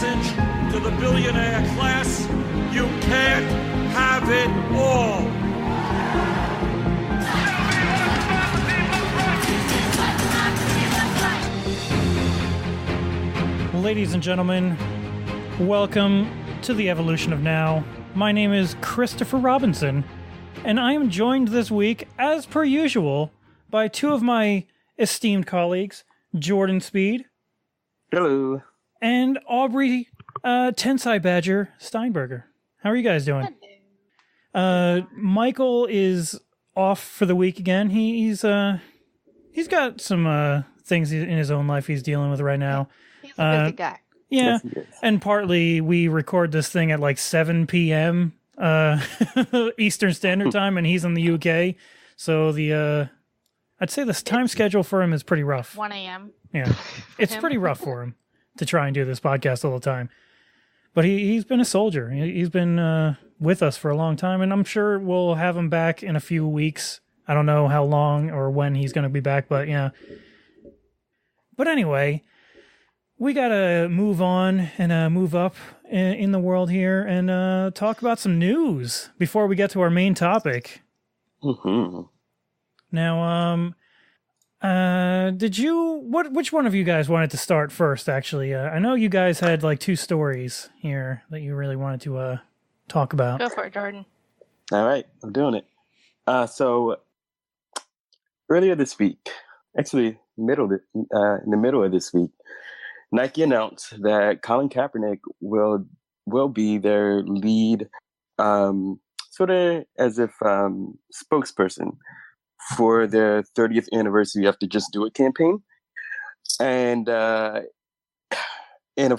message to the billionaire class: you can't have it all. Ladies and gentlemen, welcome to the Evolution of Now. My name is Christopher Robinson, and I am joined this week, as per usual, by two of my esteemed colleagues, Jordan Speed. Hello. And Aubrey Tensai Badger Steinberger. How are you guys doing? Michael is off for the week again. He's got some things in his own life he's dealing with right now. He's a busy guy. Yeah, Yes. and partly we record this thing at like 7 p.m. Eastern Standard Time, and he's in the UK. So I'd say this time schedule for him is pretty rough. 1 a.m. Yeah, it's pretty rough for him to try and do this podcast all the time. But he's been a soldier. He's been with us for a long time, and I'm sure we'll have him back in a few weeks. I don't know how long or when he's going to be back, but yeah. But anyway, we got to move on and move up in the world here and talk about some news before we get to our main topic. Mm-hmm. Now, which one of you guys wanted to start first, actually? I know you guys had like two stories here that you really wanted to talk about. Go for it, Jordan. All right, I'm doing it. So earlier this week, actually in the middle of this week, Nike announced that Colin Kaepernick will be their lead, sort of as if spokesperson for their 30th anniversary of the Just Do It campaign, and of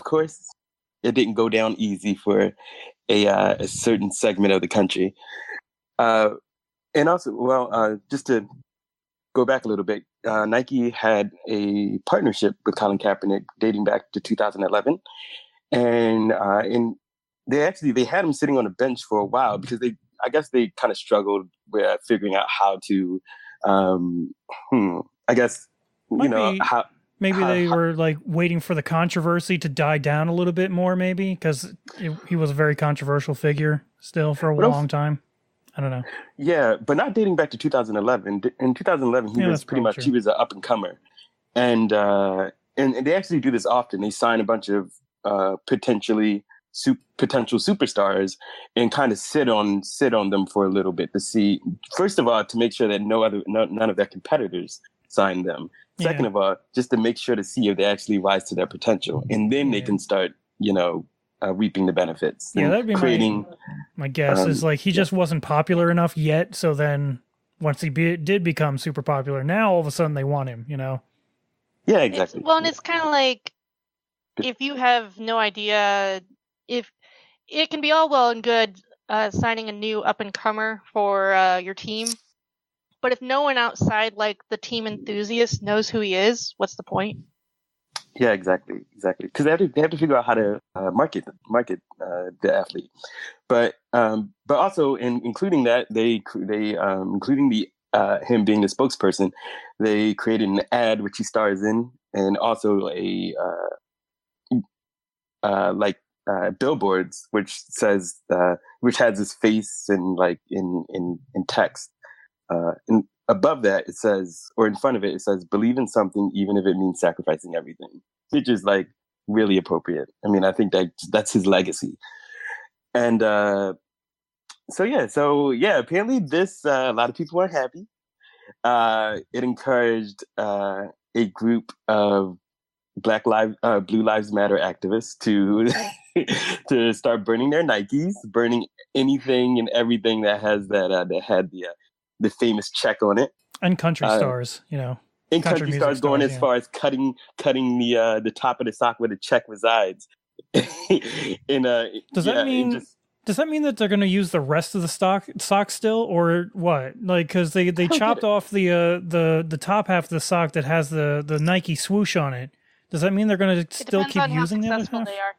course, it didn't go down easy for a certain segment of the country, and also, just to go back a little bit, Nike had a partnership with Colin Kaepernick dating back to 2011, and they had him sitting on a bench for a while because I guess they kind of struggled with figuring out how to, Maybe they were like waiting for the controversy to die down a little bit more, maybe, because he was a very controversial figure still for a long time. I don't know. Yeah, but not dating back to 2011. In 2011, he was pretty much, he was an up and comer. And they actually do this often. They sign a bunch of potential superstars and kind of sit on them for a little bit to see, first of all, to make sure that none of their competitors sign them. Second of all, just to make sure to see if they actually rise to their potential. And then they can start, reaping the benefits. Yeah, that'd be my guess is like he just wasn't popular enough yet. So then once he did become super popular, now all of a sudden they want him, Yeah, exactly. And it's kind of like, if you have no idea, if it can be all well and good signing a new up-and-comer for your team, but if no one outside like the team enthusiast knows who he is, what's the point? Yeah, exactly. Because they have to figure out how to market the athlete, but also including that including him being the spokesperson, they created an ad which he stars in, and also billboards which says which has his face and like in text. And above that, it says, or in front of it, it says, "Believe in something, even if it means sacrificing everything," which is like really appropriate. I mean, I think that's his legacy. And apparently this, a lot of people weren't happy. It encouraged a group of Blue Lives Matter activists to start burning their Nikes, burning anything and everything that has that had the famous check on it, and country stars, and country stars going as far as cutting the top of the sock where the check resides. Does that mean that they're going to use the rest of the sock still, or what? Like, because they chopped off the top half of the sock that has the Nike swoosh on it. Does that mean they're going to still keep using the other half? They are.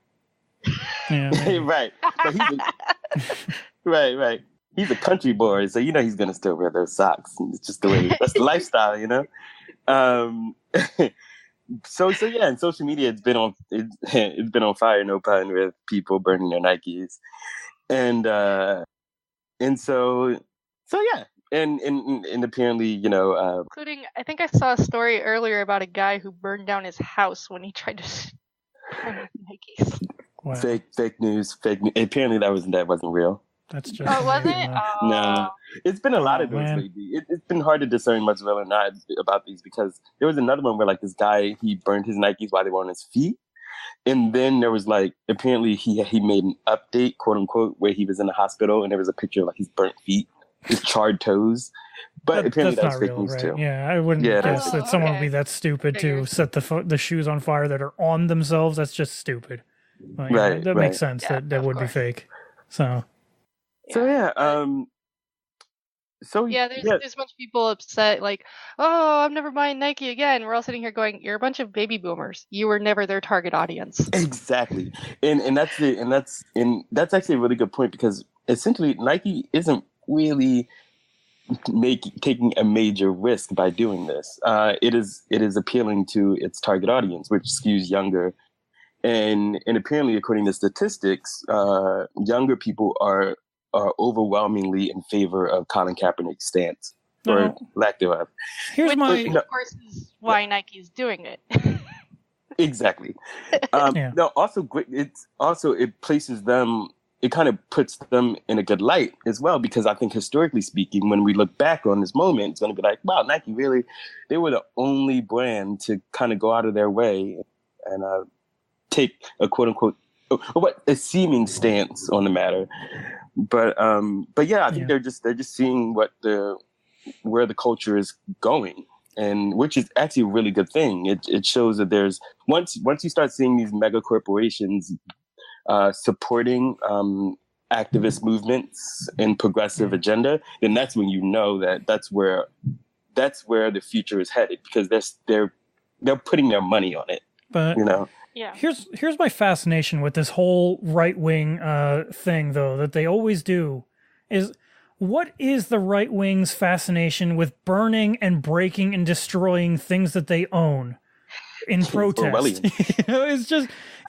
Yeah, right. But right. He's a country boy, so he's gonna still wear those socks. It's just the way. That's the lifestyle, yeah, and social media it's been on fire, no pun, with people burning their Nikes, and yeah, and apparently, Including, I think I saw a story earlier about a guy who burned down his house when he tried to burn his Nikes. Wow. Fake news. Apparently that wasn't real. That's just Oh, was amazing, it? though. No, it's been a lot of those man. lately. It's been hard to discern what's real or not about these, because there was another one where like this guy, he burned his Nikes while they were on his feet. And then there was like, apparently he made an update, quote unquote, where he was in the hospital and there was a picture of like his burnt feet, his charred toes. But apparently that's not fake real, news right? too. Yeah, I wouldn't guess that someone would be that stupid to set the shoes on fire that are on themselves. That's just stupid. But, Right. That makes sense that would be fake. So yeah. There's a bunch of people upset, like, oh, I'm never buying Nike again. We're all sitting here going, you're a bunch of baby boomers. You were never their target audience. Exactly, and that's it, and that's actually a really good point, because essentially Nike isn't really taking a major risk by doing this. It is appealing to its target audience, which skews younger, and apparently, according to statistics, younger people are overwhelmingly in favor of Colin Kaepernick's stance, or lack thereof. Which, of course, is why Nike's doing it. Exactly. No, it places them. It kind of puts them in a good light as well, because I think historically speaking, when we look back on this moment, it's going to be like, wow, Nike really, they were the only brand to kind of go out of their way and take a quote unquote, a seeming stance on the matter. But yeah, I think they're just seeing where the culture is going, and which is actually a really good thing. It shows that there's once you start seeing these mega corporations supporting activist movements and progressive agenda, then that's when you know that's where the future is headed, because they're putting their money on it. But here's my fascination with this whole right wing thing, though, that they always do, is what is the right wing's fascination with burning and breaking and destroying things that they own in protest?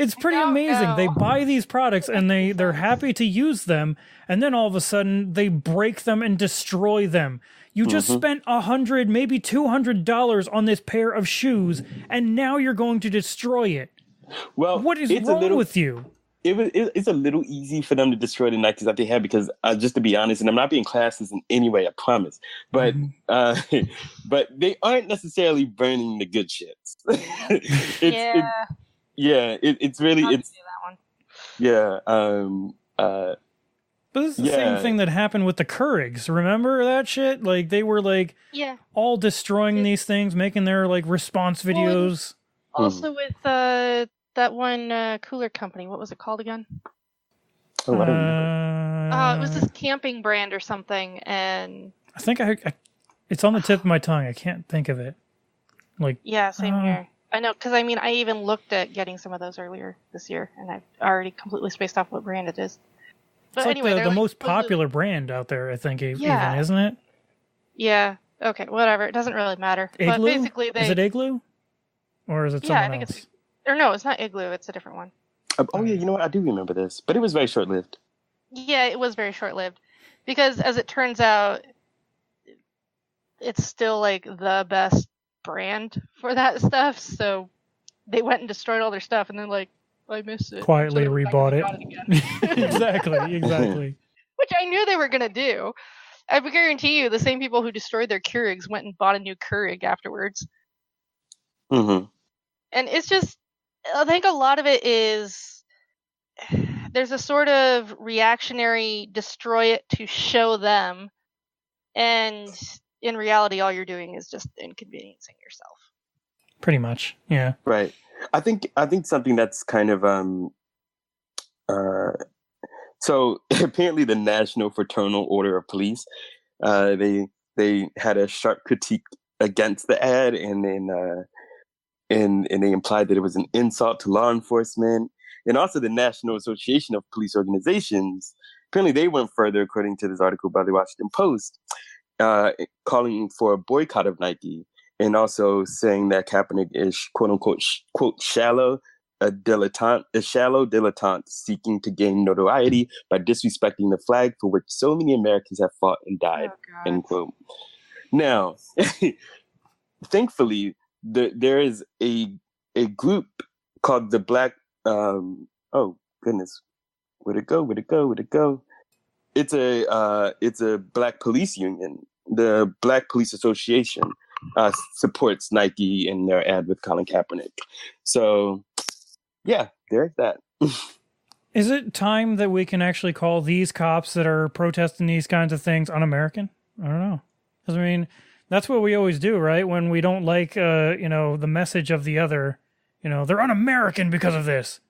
It's pretty amazing. They buy these products and they're happy to use them, and then all of a sudden they break them and destroy them. You just spent $100, maybe $200 on this pair of shoes, and now you're going to destroy it. Well, what is wrong with you? It's a little easy for them to destroy the Nikes that they have, because just to be honest, and I'm not being classist in any way, I promise, but but they aren't necessarily burning the good shits. It's really But this is the same thing that happened with the Keurigs. Remember that shit? Like, they were like all destroying these things, making their like response videos. Also with that one cooler company, what was it called again? I don't remember. It was this camping brand or something, and I think it's on the tip of my tongue. I can't think of it. Like, same here. I know, because I even looked at getting some of those earlier this year, and I've already completely spaced off what brand it is. But it's like anyway, the most popular brand out there, I think, even, isn't it? Yeah. Okay. Whatever. It doesn't really matter. Igloo? But basically, is it Igloo, or is it someone else? No, it's not Igloo. It's a different one. Oh yeah, you know what? I do remember this, but it was very short-lived. Yeah, it was very short-lived, because as it turns out, it's still like the best brand for that stuff. So they went and destroyed all their stuff, and then like, I miss it. Quietly so rebought it. Exactly. Which I knew they were gonna do. I guarantee you, the same people who destroyed their Keurigs went and bought a new Keurig afterwards. Mm-hmm. And it's just, I think a lot of it is, there's a sort of reactionary destroy it to show them, and in reality, all you're doing is just inconveniencing yourself. Pretty much, yeah. Right. I think something that's kind of so apparently the National Fraternal Order of Police, they had a sharp critique against the ad, and then and they implied that it was an insult to law enforcement. And also the National Association of Police Organizations, apparently they went further, according to this article by the Washington Post, calling for a boycott of Nike. and also saying that Kaepernick is quote unquote quote shallow dilettante seeking to gain notoriety by disrespecting the flag for which so many Americans have fought and died. End quote. Now, thankfully, there is a group called the Black. Oh goodness, where'd it go? It's a Black police union. The Black Police Association supports Nike in their ad with Colin Kaepernick. So, yeah, there's that. Is it time that we can actually call these cops that are protesting these kinds of things un-American? I don't know. Because, I mean, that's what we always do, right? When we don't like, the message of the other, they're un-American because of this.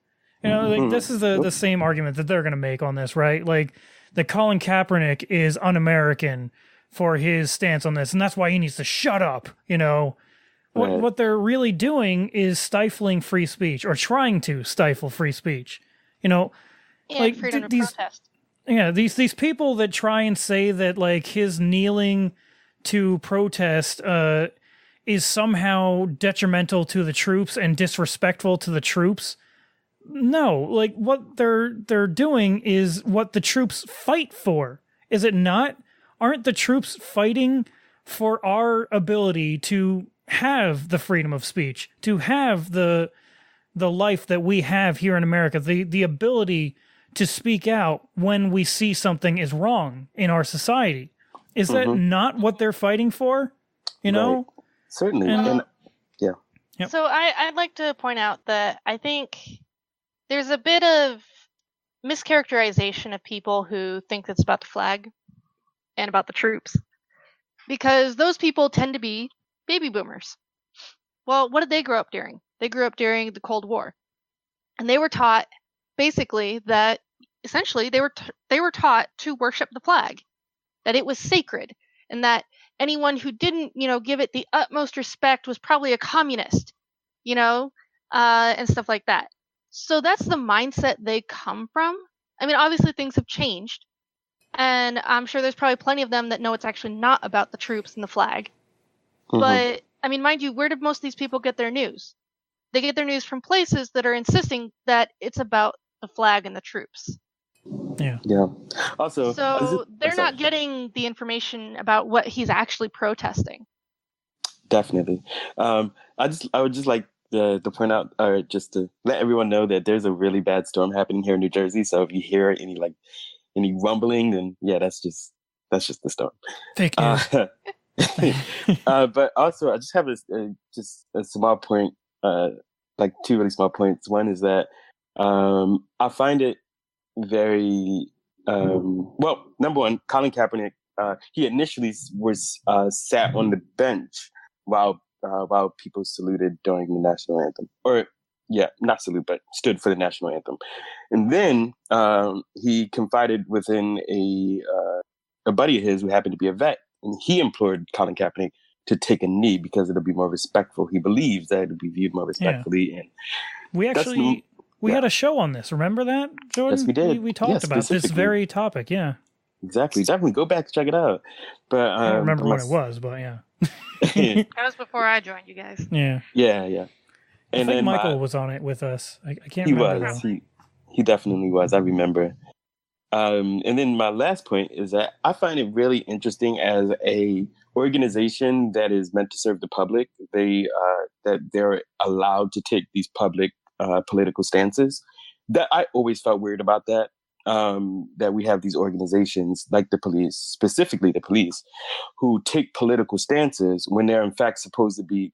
This is the same argument that they're going to make on this, right? Like, that Colin Kaepernick is un-American for his stance on this, and that's why he needs to shut up, What they're really doing is stifling free speech, or trying to stifle free speech. And freedom to protest. Yeah, these people that try and say that, like, his kneeling to protest is somehow detrimental to the troops and disrespectful to the troops. No, like, what they're doing is what the troops fight for. Is it not? Aren't the troops fighting for our ability to have the freedom of speech, to have the life that we have here in America, the ability to speak out when we see something is wrong in our society? Is that not what they're fighting for? Right. Certainly. Yeah. Yep. So I'd like to point out that I think there's a bit of mischaracterization of people who think it's about the flag and about the troops, because those people tend to be baby boomers. Well, what did they grow up during? They grew up during the Cold War, and they were taught basically that essentially they were taught to worship the flag, that it was sacred, and that anyone who didn't give it the utmost respect was probably a communist, and stuff like that. So that's the mindset they come from. I mean, obviously things have changed, and I'm sure there's probably plenty of them that know it's actually not about the troops and the flag. But, I mean, mind you, where did most of these people get their news? They get their news from places that are insisting that it's about the flag and the troops. Yeah. Also, so they're not getting the information about what he's actually protesting. Definitely. I would just like to point out, or just to let everyone know, that there's a really bad storm happening here in New Jersey. So if you hear any rumbling, then that's just the storm. Fake news. But also, I just have a small point, like two really small points. One is that I find it very number one, Colin Kaepernick, he initially was sat on the bench while people saluted during the national anthem, or not salute, but stood for the national anthem, and then he confided within a buddy of his who happened to be a vet, and he implored Colin Kaepernick to take a knee because it'll be more respectful. He believes that it'll be viewed more respectfully, and we had a show on this. Remember that, Jordan? Yes, we did. We talked about this very topic. Yeah, exactly. Definitely go back and check it out. But I don't remember when it was, but yeah. That was before I joined you guys. Yeah. And I think Michael was on it with us. I can't remember. He definitely was. I remember. And then my last point is that I find it really interesting as a organization that is meant to serve the public. That they're allowed to take these public political stances. That I always felt weird about that. That we have these organizations like the police, specifically the police, who take political stances when they're in fact supposed to be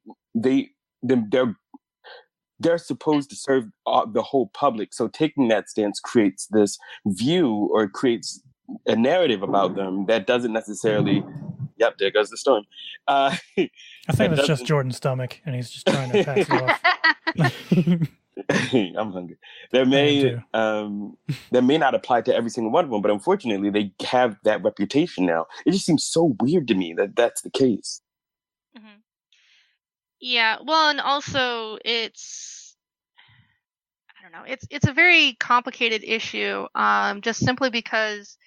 they're supposed to serve the whole public. So taking that stance creates this view, or creates a narrative about them that doesn't necessarily. Yep, there goes the storm. I think that's just Jordan's stomach, and he's just trying to pass it off. I'm hungry. That may not apply to every single one of them, but unfortunately, they have that reputation now. It just seems so weird to me that that's the case. Mm-hmm. Yeah, well, and also it's a very complicated issue. Just simply because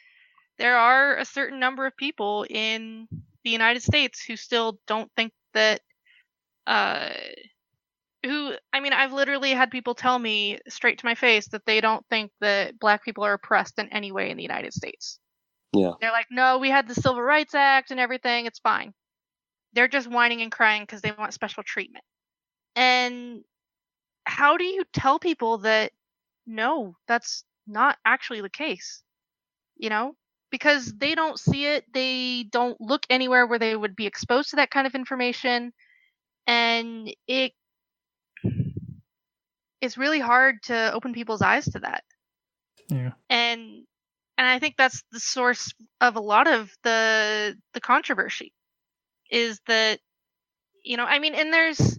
there are a certain number of people in the United States who still don't think that I've literally had people tell me straight to my face that they don't think that black people are oppressed in any way in the United States. Yeah. They're like, no, we had the Civil Rights Act and everything. It's fine. They're just whining and crying because they want special treatment. And how do you tell people that, no, that's not actually the case? You know? Because they don't see it. They don't look anywhere where they would be exposed to that kind of information. And it's really hard to open people's eyes to that. Yeah. And I think that's the source of a lot of the controversy, is that, and there's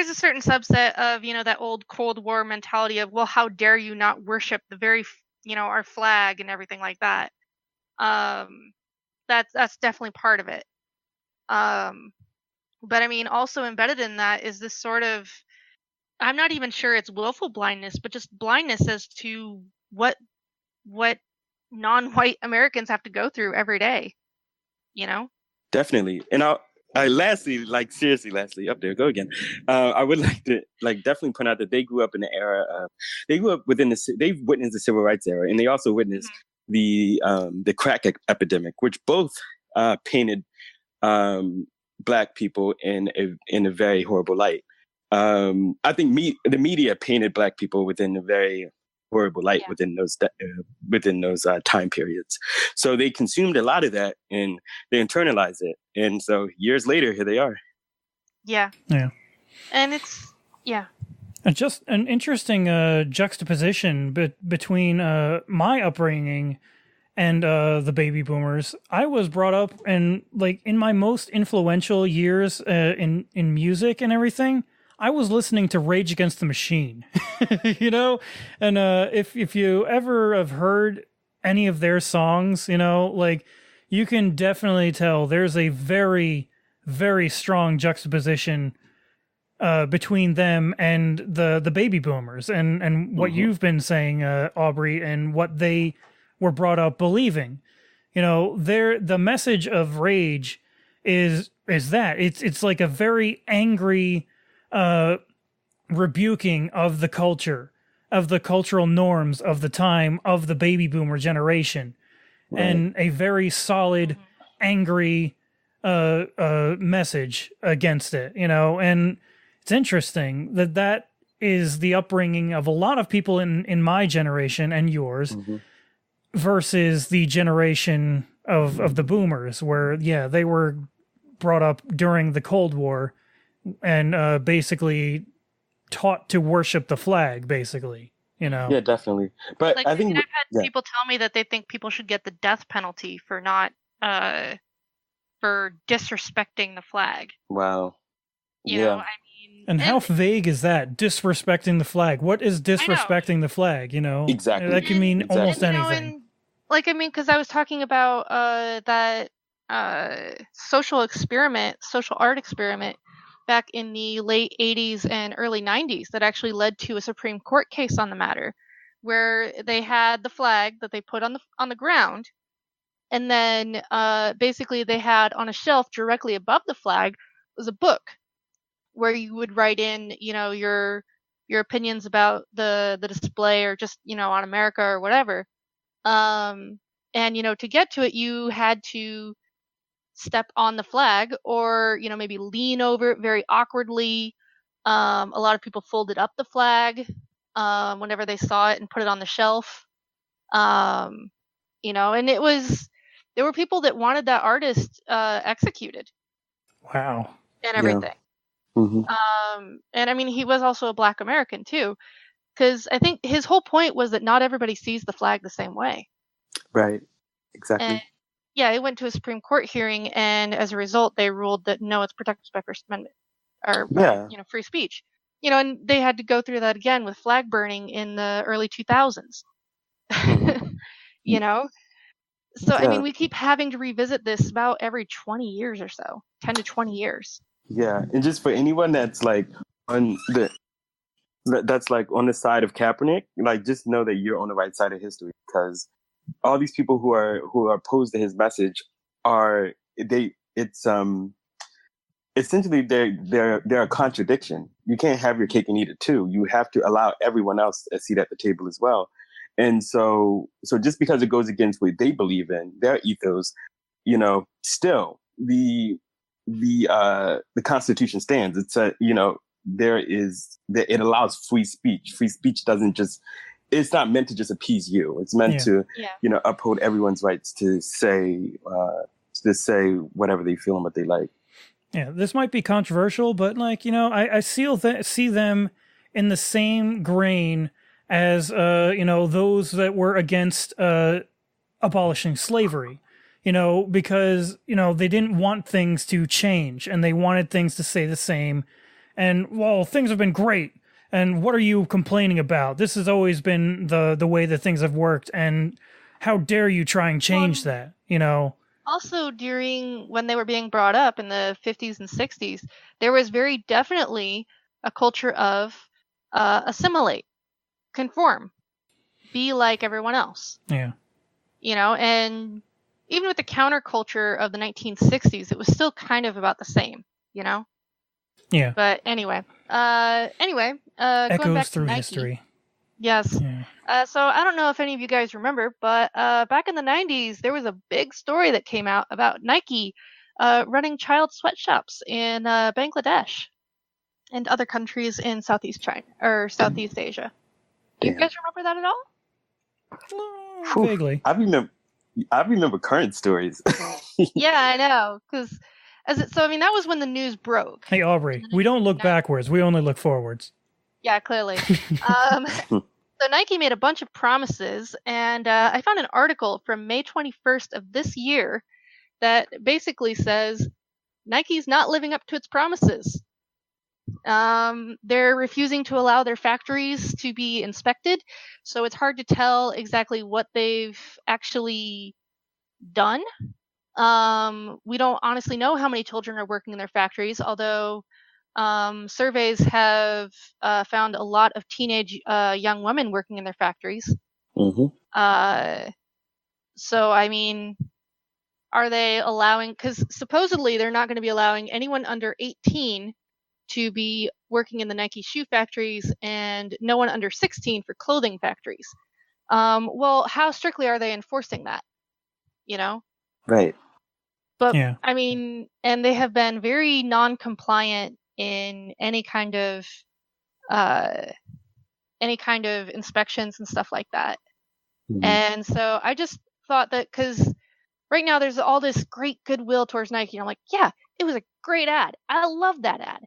a certain subset of, that old Cold War mentality of, well, how dare you not worship the very, our flag and everything like that. That's definitely part of it. But I mean, also embedded in that is this sort of, I'm not even sure it's willful blindness, but just blindness as to what non-white Americans have to go through every day, Definitely. And lastly, up there, go again. I would like to definitely point out that they grew up in the era of, they've witnessed the civil rights era, and they also witnessed the crack epidemic, which both painted Black people in a very horrible light. I think the media painted Black people within a very horrible light within those time periods. So they consumed a lot of that and they internalized it. And so years later, here they are. Yeah. Yeah. And it's, yeah. And just an interesting juxtaposition between my upbringing and the baby boomers. I was brought up in my most influential years in music and everything, I was listening to Rage Against the Machine, and if you ever have heard any of their songs, you can definitely tell there's a very, very strong juxtaposition between them and the baby boomers and what you've been saying, Aubrey, and what they were brought up believing. The message of Rage is that it's like a very angry rebuking of the culture, of the cultural norms of the time of the baby boomer generation, and a very solid, angry message against it, and it's interesting that is the upbringing of a lot of people in my generation and yours versus the generation of the boomers, where, they were brought up during the Cold War and basically taught to worship the flag, basically, Yeah, definitely. But I think I've had people tell me that they think people should get the death penalty for not for disrespecting the flag. Wow. And how vague is that? Disrespecting the flag. What is disrespecting the flag? Exactly. That can mean almost anything. Because I was talking about that social art experiment back in the late 80s and early 90s that actually led to a Supreme Court case on the matter, where they had the flag that they put on the ground, and then basically they had on a shelf directly above the flag was a book where you would write in, your opinions about the display, or just, on America or whatever. And to get to it, you had to step on the flag, or maybe lean over it very awkwardly. A lot of people folded up the flag whenever they saw it and put it on the shelf. And there were people that wanted that artist executed. Wow. And everything. And I mean, he was also a Black American too, because I think his whole point was that not everybody sees the flag the same way. Right. Exactly. And it went to a Supreme Court hearing, and as a result, they ruled that no, it's protected by First Amendment, or free speech. And they had to go through that again with flag burning in the early 2000s. So I mean, we keep having to revisit this about every 20 years or so, 10 to 20 years. Yeah, and just for anyone that's on the side of Kaepernick, just know that you're on the right side of history, because all these people who are opposed to his message essentially they're a contradiction. You can't have your cake and eat it too. You have to allow everyone else a seat at the table as well. And so just because it goes against what they believe in, their ethos, still the Constitution stands. It's it allows free speech. Free speech it's not meant to just appease you. It's meant to uphold everyone's rights to say whatever they feel and what they like. Yeah, this might be controversial, but I see them in the same grain as those that were against abolishing slavery. Because they didn't want things to change and they wanted things to stay the same. And things have been great. And what are you complaining about? This has always been the way that things have worked. And how dare you try and change that? Also, when they were being brought up in the 50s and 60s, there was very definitely a culture of assimilate, conform, be like everyone else. Yeah. And even with the counterculture of the 1960s, it was still kind of about the same, Yeah. But anyway, going echoes back through to Nike, history. Yes. Yeah. So I don't know if any of you guys remember, but back in the 90s, there was a big story that came out about Nike running child sweatshops in Bangladesh and other countries in Southeast China or Southeast Asia. Do you guys remember that at all? Vaguely. I remember current stories. Yeah, I know. That was when the news broke. Hey, Aubrey, we don't look backwards. We only look forwards. Yeah, clearly. So Nike made a bunch of promises, and I found an article from May 21st of this year that basically says Nike's not living up to its promises. They're refusing to allow their factories to be inspected, so it's hard to tell exactly what they've actually done. We don't honestly know how many children are working in their factories, although surveys have found a lot of teenage young women working in their factories. Mm-hmm. So, are they allowing, because supposedly they're not going to be allowing anyone under 18 to be working in the Nike shoe factories and no one under 16 for clothing factories. How strictly are they enforcing that? Right. But and they have been very non-compliant in any kind of inspections and stuff like that. Mm-hmm. And so I just thought that because right now there's all this great goodwill towards Nike. And I'm like, yeah, it was a great ad. I love that ad.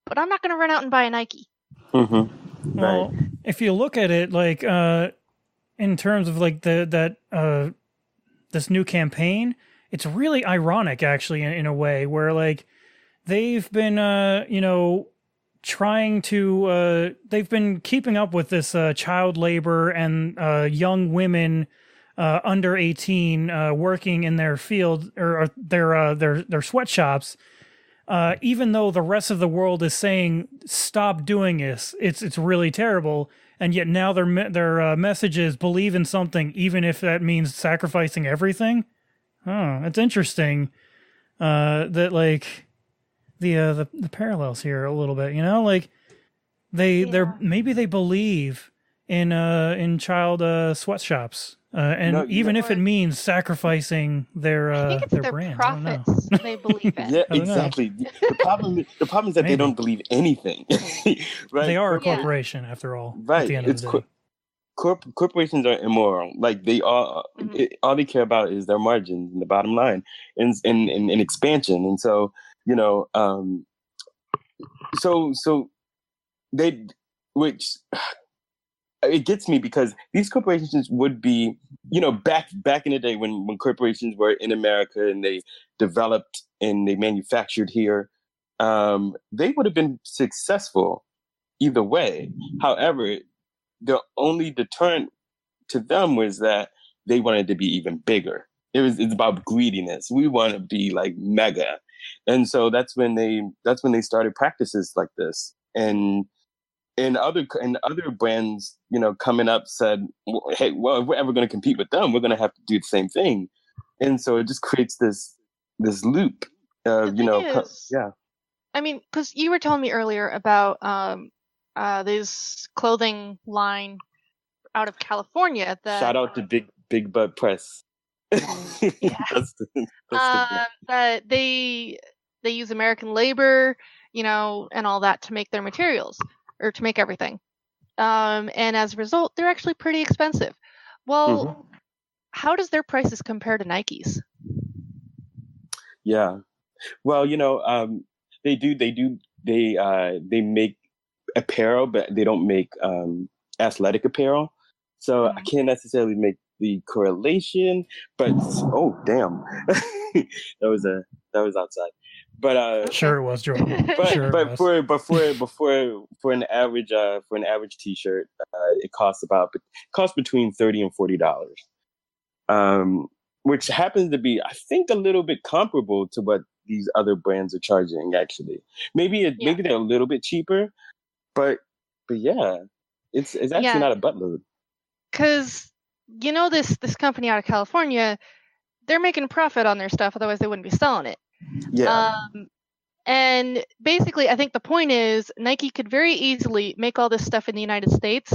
But I'm not going to run out and buy a Nike. Mm-hmm. Well, if you look at it, like in terms of like this new campaign, it's really ironic, actually, in a way, where like they've been, trying to, they've been keeping up with this child labor and young women under 18 working in their field or their sweatshops. Even though the rest of the world is saying stop doing this, it's really terrible, and yet now their message is believe in something, even if that means sacrificing everything. Oh, it's interesting that like the parallels here a little bit, like they're maybe they believe in child sweatshops. Even if it means sacrificing their I think it's their brands, profits they believe in. Yeah, exactly. The problem is that they don't believe anything. Right? They are a corporation, after all. Right. At the end of the day. Corporations are immoral. Like they are, all they care about is their margins and the bottom line, and expansion. And so, so they, which. It gets me because these corporations would be, back in the day when corporations were in America and they developed and they manufactured here, they would have been successful either way. However, the only deterrent to them was that they wanted to be even bigger. It's about greediness. We want to be like mega, and so that's when they started practices like this. And other brands, coming up said, hey, well, if we're ever going to compete with them, we're going to have to do the same thing. And so it just creates this loop. Yeah. I mean, because you were telling me earlier about this clothing line out of California that Shout out to Big Bud Press. Yeah. That's the that they use American labor, and all that to make their materials or to make everything. And as a result, they're actually pretty expensive. Well, how does their prices compare to Nike's? Yeah. Well, they make apparel, but they don't make athletic apparel. So I can't necessarily make the correlation, but oh damn, that was outside. But sure it was, Jordan. but sure but for an average t-shirt, it costs between $30 and $40. Which happens to be, I think, a little bit comparable to what these other brands are charging. Actually, maybe they're a little bit cheaper, but yeah, it's actually not a buttload. Because this company out of California, they're making a profit on their stuff, otherwise they wouldn't be selling it. Yeah. And basically, I think the point is Nike could very easily make all this stuff in the United States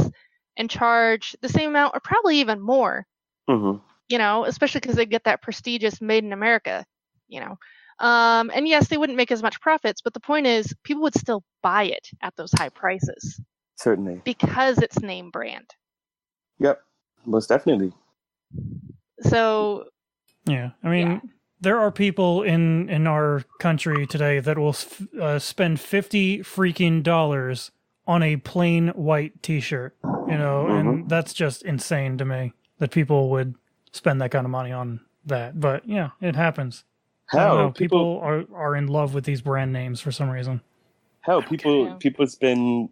and charge the same amount or probably even more. Especially because they get that prestigious Made in America. And yes, they wouldn't make as much profits, but the point is people would still buy it at those high prices. Certainly. Because it's name brand. Yep, most definitely. So. Yeah, I mean, there are people in our country today that will spend $50 freaking dollars on a plain white T-shirt, and that's just insane to me that people would spend that kind of money on that. But yeah, it happens. Hell, people are in love with these brand names for some reason. Hell, people spend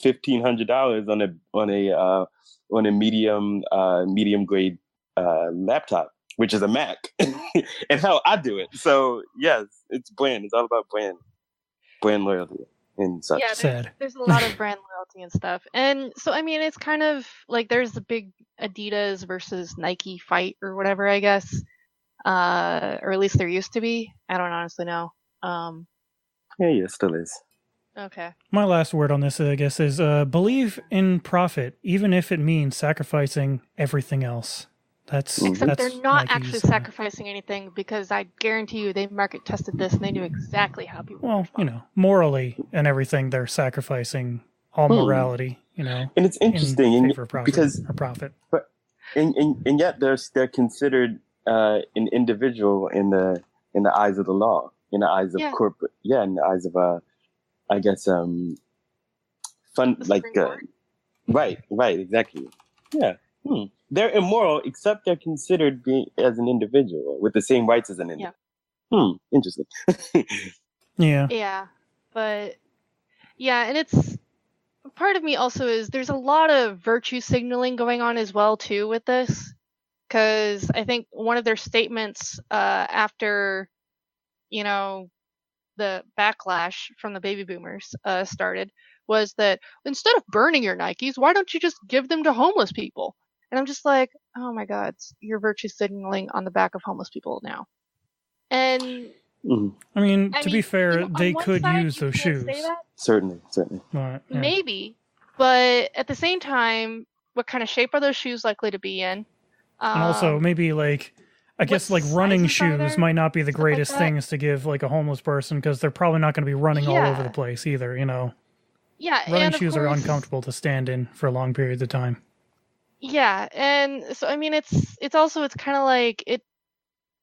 $1,500 on a medium grade laptop, which is a Mac. And hell, I do it. So yes, it's brand. It's all about brand loyalty and such. Yeah, there's a lot of brand loyalty and stuff. And so, I mean, it's kind of like there's the big Adidas versus Nike fight or whatever, I guess. Or at least there used to be. I don't honestly know. Yeah, still is. Okay. My last word on this, I guess, is believe in profit, even if it means sacrificing everything else. Except they're not actually sacrificing anything, because I guarantee you they market tested this and they knew exactly how people. Well, morally and everything, they're sacrificing all morality. And it's interesting in favor of profit. But and yet they're considered an individual in the eyes of the law, in the eyes of corporate, in the eyes of I guess fun like right, exactly, yeah. They're immoral, except they're considered being as an individual with the same rights as an individual. Interesting. Yeah, but and it's part of me also is there's a lot of virtue signaling going on as well too with this, because I think one of their statements after the backlash from the baby boomers started was that instead of burning your Nikes, why don't you just give them to homeless people? And I'm just like, oh my God, you're virtue signaling on the back of homeless people now. And I mean, to be fair, they could use those shoes. Certainly. Maybe, but at the same time, what kind of shape are those shoes likely to be in? And also, maybe I guess running shoes might not be the greatest things to give a homeless person, because they're probably not going to be running all over the place either. Yeah, running shoes are uncomfortable to stand in for long periods of time. Yeah, and so I mean, it's kind of like it.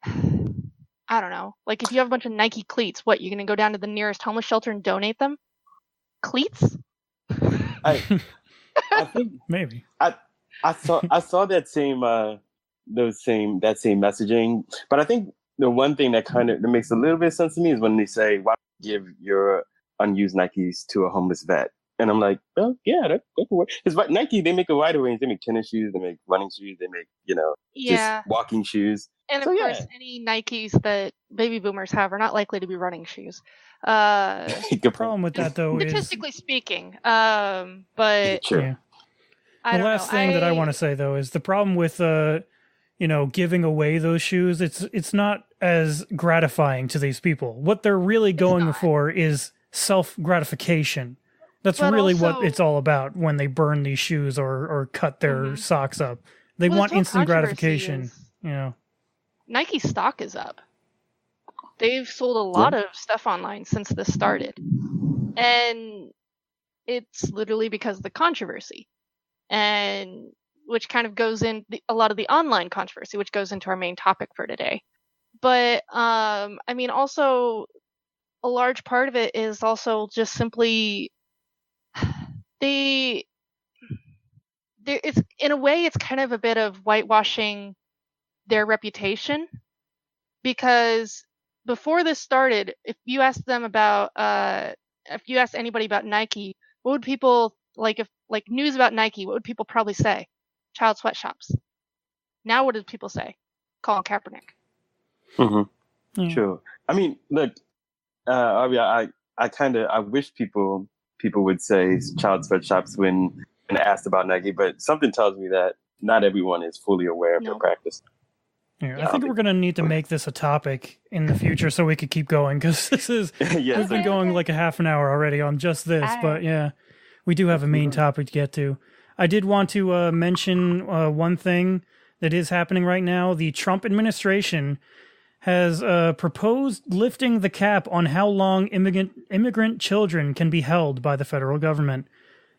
I don't know. Like, if you have a bunch of Nike cleats, what, you're gonna go down to the nearest homeless shelter and donate them? Cleats? I think maybe. I saw that same messaging, but I think the one thing that makes a little bit of sense to me is when they say, "Why give your unused Nikes to a homeless vet?" And I'm like, oh yeah, that could work. Because Nike, they make a wide range. They make tennis shoes, they make running shoes, they make just walking shoes. And of course, any Nikes that baby boomers have are not likely to be running shoes. The problem with that, though, statistically speaking. But sure. The last thing that I want to say, though, is the problem with giving away those shoes. It's not as gratifying to these people. What they're really going for is self-gratification. That's really what it's all about when they burn these shoes or cut their socks up. They want instant gratification. Nike stock is up. They've sold a lot of stuff online since this started. And it's literally because of the controversy. And which kind of goes in a lot of the online controversy, which goes into our main topic for today. But I mean, also a large part of it is also just simply it's in a way it's kind of a bit of whitewashing their reputation, because before this started, if you asked anybody about Nike, what would people if news about Nike, what would people probably say? Child sweatshops. Now what do people say? Colin Kaepernick. Mm-hmm. Sure. I mean, look, I wish people would say child sweatshops when asked about Nike, but something tells me that not everyone is fully aware of their practice. Yeah, I think we're going to need to make this a topic in the future so we could keep going, because this is we've been going like a half an hour already on just this, but yeah, we do have a main topic to get to. I did want to mention one thing that is happening right now. The Trump administration has proposed lifting the cap on how long immigrant children can be held by the federal government.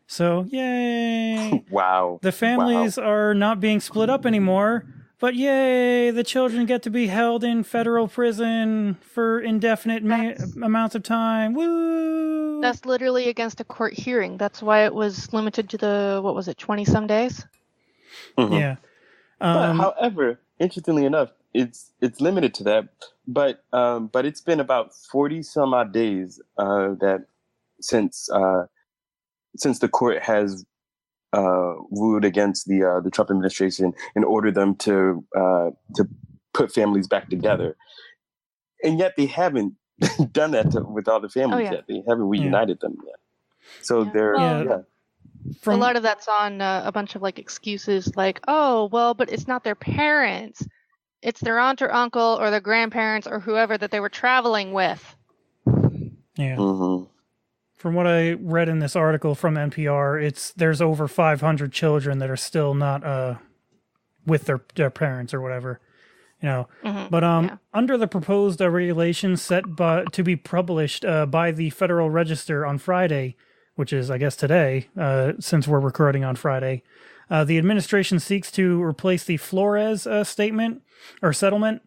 So, yay! Wow. The families are not being split up anymore, but yay, the children get to be held in federal prison for indefinite amounts of time. Woo! That's literally against a court hearing. That's why it was limited to 20-some days? Mm-hmm. Yeah. But however, interestingly enough, it's limited to that, but it's been about 40 some odd days that since the court has ruled against the Trump administration and ordered them to put families back together, and yet they haven't done that with all the families yet. They haven't reunited them yet. So they're a lot of that's on a bunch of excuses like, oh well, but it's not their parents. It's their aunt or uncle or their grandparents or whoever that they were traveling with. Yeah. Mm-hmm. From what I read in this article from NPR, there's over 500 children that are still not with their parents or whatever, But under the proposed regulations set to be published by the Federal Register on Friday, which is I guess today, since we're recording on Friday, the administration seeks to replace the Flores statement or settlement,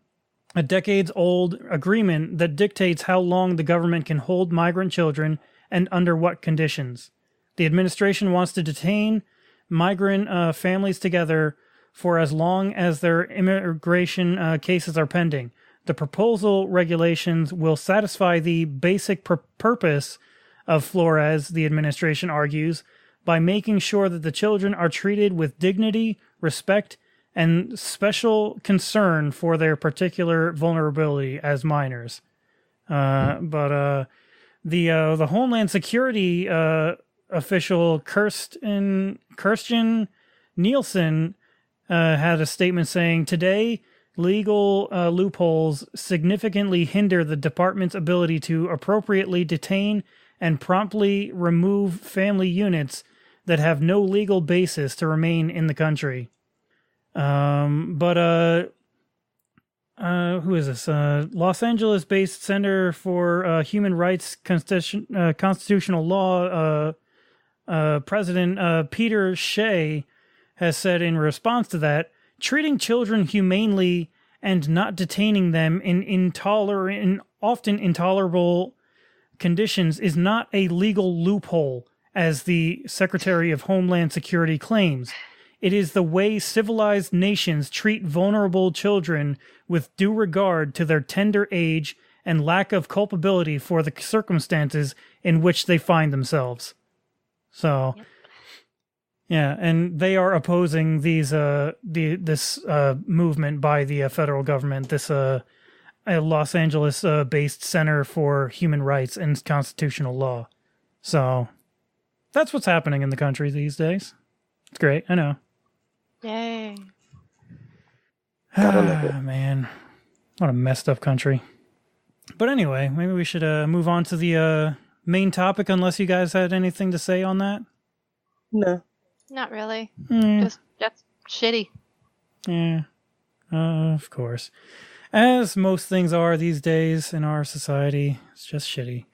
a decades-old agreement that dictates how long the government can hold migrant children and under what conditions. The administration wants to detain migrant families together for as long as their immigration cases are pending. The proposal regulations will satisfy the basic purpose of Flores, the administration argues, by making sure that the children are treated with dignity, respect, and special concern for their particular vulnerability as minors. The Homeland Security official Kirsten Nielsen had a statement saying, today, legal loopholes significantly hinder the department's ability to appropriately detain and promptly remove family units that have no legal basis to remain in the country. Who is this? Los Angeles-based Center for Human Rights Constitutional Law President Peter Shea has said in response to that, treating children humanely and not detaining them in often intolerable conditions is not a legal loophole, as the Secretary of Homeland Security claims. It is the way civilized nations treat vulnerable children with due regard to their tender age and lack of culpability for the circumstances in which they find themselves. So, yeah, and they are opposing this movement by the federal government, this Los Angeles-based Center for Human Rights and Constitutional Law. So, that's what's happening in the country these days. It's great, I know. Yay. Gotta love it. Man. What a messed up country. But anyway, maybe we should move on to the main topic, unless you guys had anything to say on that. No. Not really. Mm. Just that's shitty. Yeah, of course. As most things are these days in our society, it's just shitty.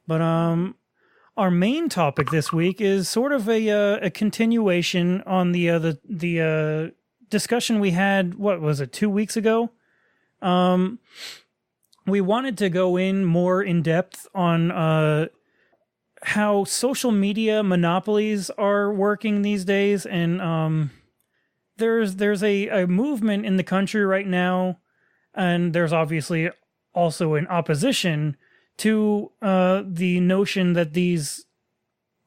But our main topic this week is sort of a continuation on the discussion we had. What was it, 2 weeks ago? We wanted to go in more in depth on how social media monopolies are working these days, and there's a movement in the country right now, and there's obviously also an opposition to the notion that these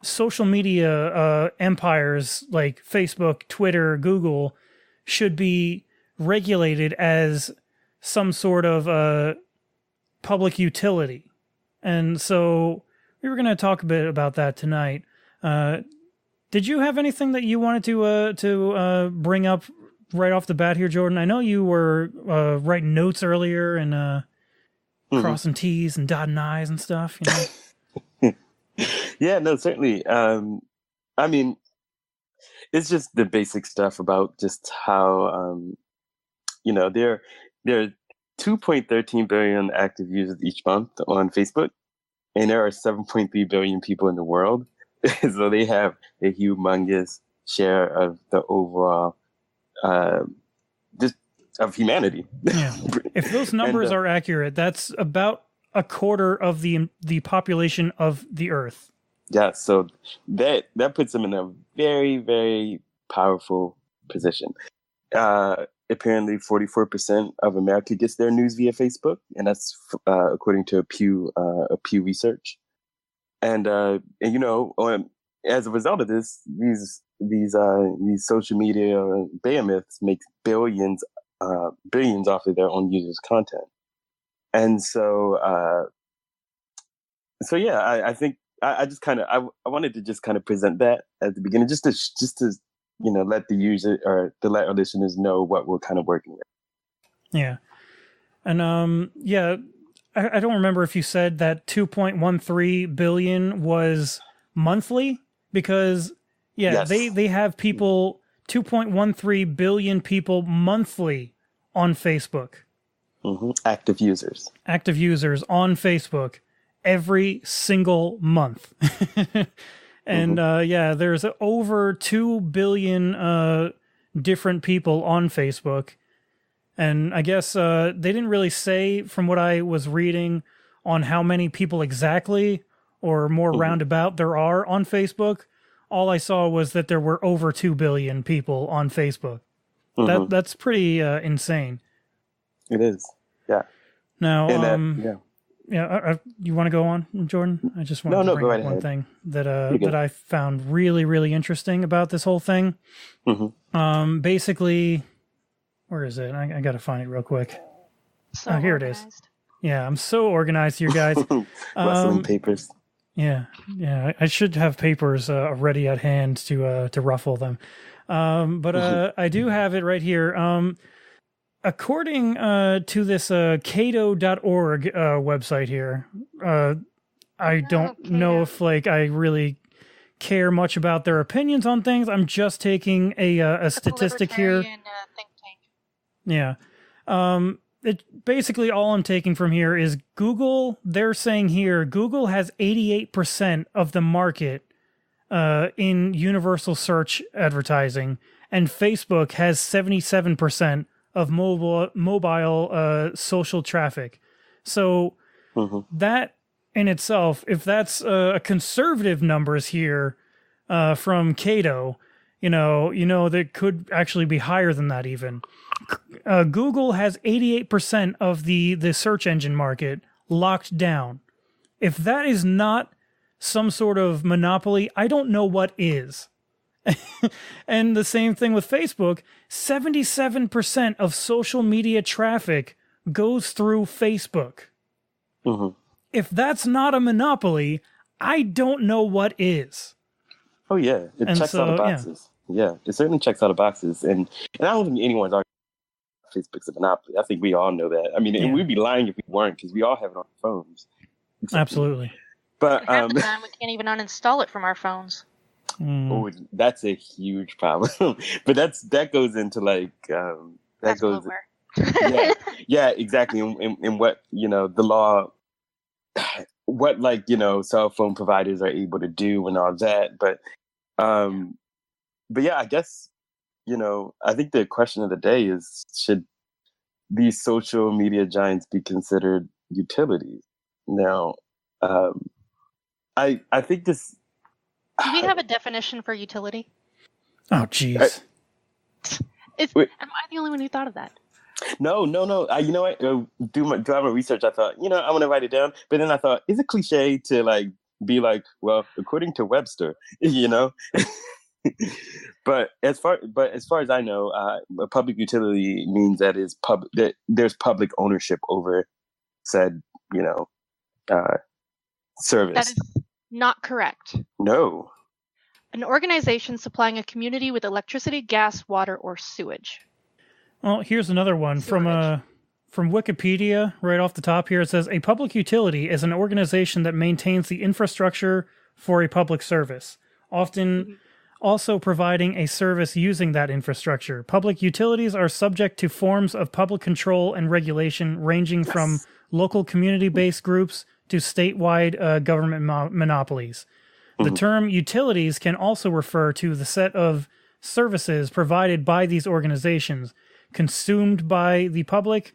social media empires like Facebook, Twitter, Google should be regulated as some sort of public utility. And so we were going to talk a bit about that tonight. Did you have anything that you wanted to bring up right off the bat here, Jordan? I know you were writing notes earlier and crossing T's and dotting I's and stuff, you know? Yeah, no, certainly. I mean, it's just the basic stuff about just how, there are 2.13 billion active users each month on Facebook, and there are 7.3 billion people in the world. So they have a humongous share of the overall, just of humanity. Yeah. If those numbers are accurate, that's about a quarter of the population of the Earth. Yeah, so that puts them in a very, very powerful position. Apparently, 44% of America gets their news via Facebook, and that's according to a Pew research. And as a result of this, these social media behemoths make billions off of their own users' content. And so yeah, I think I just kind of I wanted to just kind of present that at the beginning, just to let the user or to let our listeners know what we're kind of working with. Yeah, and I don't remember if you said that 2.13 billion was monthly, because yes. they have people 2.13 billion people monthly on Facebook. Mm-hmm. Active users on Facebook every single month. And there's over 2 billion different people on Facebook. And I guess they didn't really say, from what I was reading, on how many people exactly or more roundabout there are on Facebook. All I saw was that there were over 2 billion people on Facebook. That's pretty insane. It is, yeah. Now, you want to go on, Jordan? I just want to bring up one thing that I found really, really interesting about this whole thing. Basically, where is it? I got to find it real quick. So here organized. it is. Yeah, I'm so organized here, guys. Rustling papers. Yeah. I should have papers ready at hand to ruffle them. But I do have it right here. According to this cato.org website here, I don't know if I really care much about their opinions on things. I'm just taking a statistic here. Think tank. Yeah. Basically all I'm taking from here is Google. They're saying here Google has 88% of the market in universal search advertising, and Facebook has 77% of mobile social traffic. So that in itself, if that's a conservative numbers here from Cato, that could actually be higher than that even. Google has 88% of the search engine market locked down. If that is not some sort of monopoly, I don't know what is. And the same thing with Facebook. 77% of social media traffic goes through Facebook. If that's not a monopoly, I don't know what is. Oh yeah, it checks all the boxes. Yeah, it certainly checks all the boxes, and I don't think anyone's arguing Facebook's a monopoly. I think we all know that. I mean, and we'd be lying if we weren't, because we all have it on our phones. Absolutely. But half the time we can't even uninstall it from our phones. Oh, that's a huge problem. But that goes into like That's goes. yeah, exactly. And what the law, what cell phone providers are able to do and all that. But yeah, I guess I think the question of the day is, should these social media giants be considered utilities? Now, I think this. Do we have a definition for utility? Oh, jeez. Am I the only one who thought of that? No. You know what? Do my research. I thought, I'm gonna write it down. But then I thought, is it cliche to be like, well, according to Webster, But as far as I know, a public utility means that there's public ownership over said, service. That is not correct. No. An organization supplying a community with electricity, gas, water, or sewage. Well, here's another one from Wikipedia. Right off the top here, it says a public utility is an organization that maintains the infrastructure for a public service, often also providing a service using that infrastructure. Public utilities are subject to forms of public control and regulation ranging from local community-based groups to statewide government monopolies. The term utilities can also refer to the set of services provided by these organizations, consumed by the public: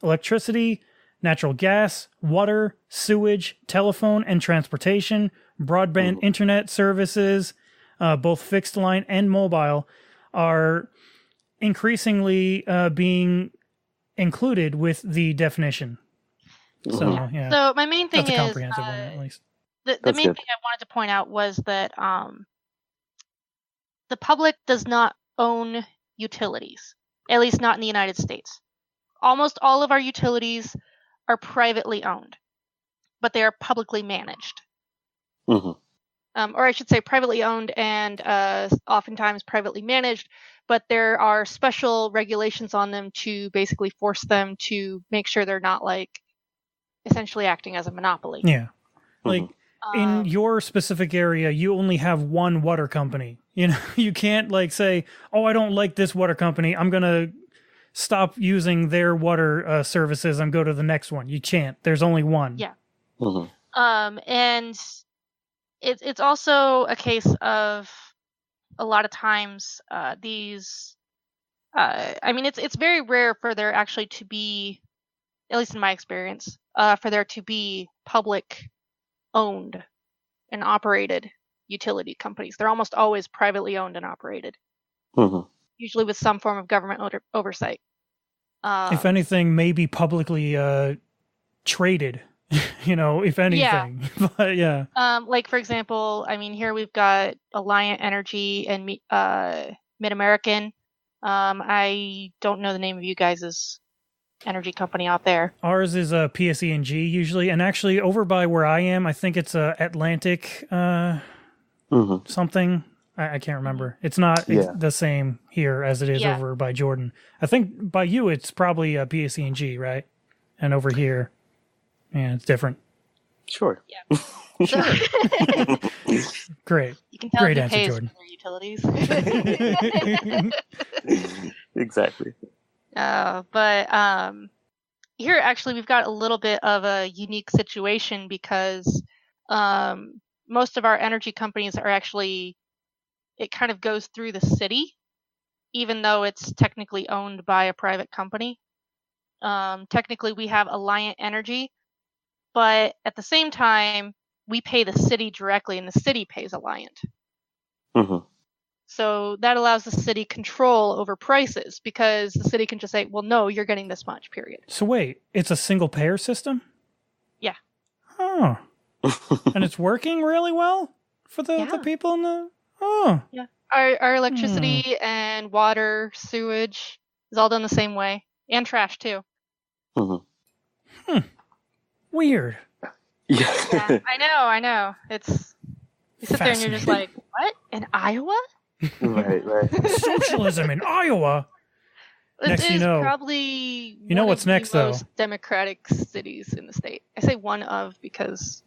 electricity, natural gas, water, sewage, telephone and transportation, broadband internet services, both fixed line and mobile, are increasingly being included with the definition. So, yeah. So my main thing That's a is comprehensive one, at least. the main thing I wanted to point out was that the public does not own utilities, at least not in the United States. Almost all of our utilities are privately owned, but they are publicly managed. Or I should say privately owned and oftentimes privately managed, but there are special regulations on them to basically force them to make sure they're not essentially acting as a monopoly. Yeah. In your specific area, you only have one water company. You can't say, oh, I don't like this water company, I'm going to stop using their water services and go to the next one. You can't. There's only one. Yeah. And it's also a case of a lot of times these it's very rare for there actually to be, at least in my experience, for there to be public owned and operated utility companies. They're almost always privately owned and operated, usually with some form of government oversight. If anything, maybe publicly traded, if anything. Yeah. But yeah. For example, here we've got Alliant Energy and Mid-American. I don't know the name of you guys' energy company out there. Ours is PSE&G usually, and actually over by where I am, I think it's Atlantic something. I can't remember. It's not the same here as it is over by Jordan. I think by you it's probably PSE&G, right? And over here, it's different. Sure. Yeah. Sure. Great. You can tell Great who answer, pays Jordan. for their utilities. Exactly. But here actually we've got a little bit of a unique situation because most of our energy companies are actually, it kind of goes through the city, even though it's technically owned by a private company. Technically we have Alliant Energy, but at the same time we pay the city directly and the city pays Alliant. So that allows the city control over prices because the city can just say, well, no, you're getting this much, period. So wait, it's a single payer system? Yeah. Oh. And it's working really well for the people in the... Oh. Yeah. Our electricity and water, sewage is all done the same way. And trash, too. Weird. Yeah, I know. It's... You sit there and you're just like, what? In Iowa? Right. Socialism in Iowa? Next, It is probably one what's of next, the though? most democratic cities in the state. I say one of because,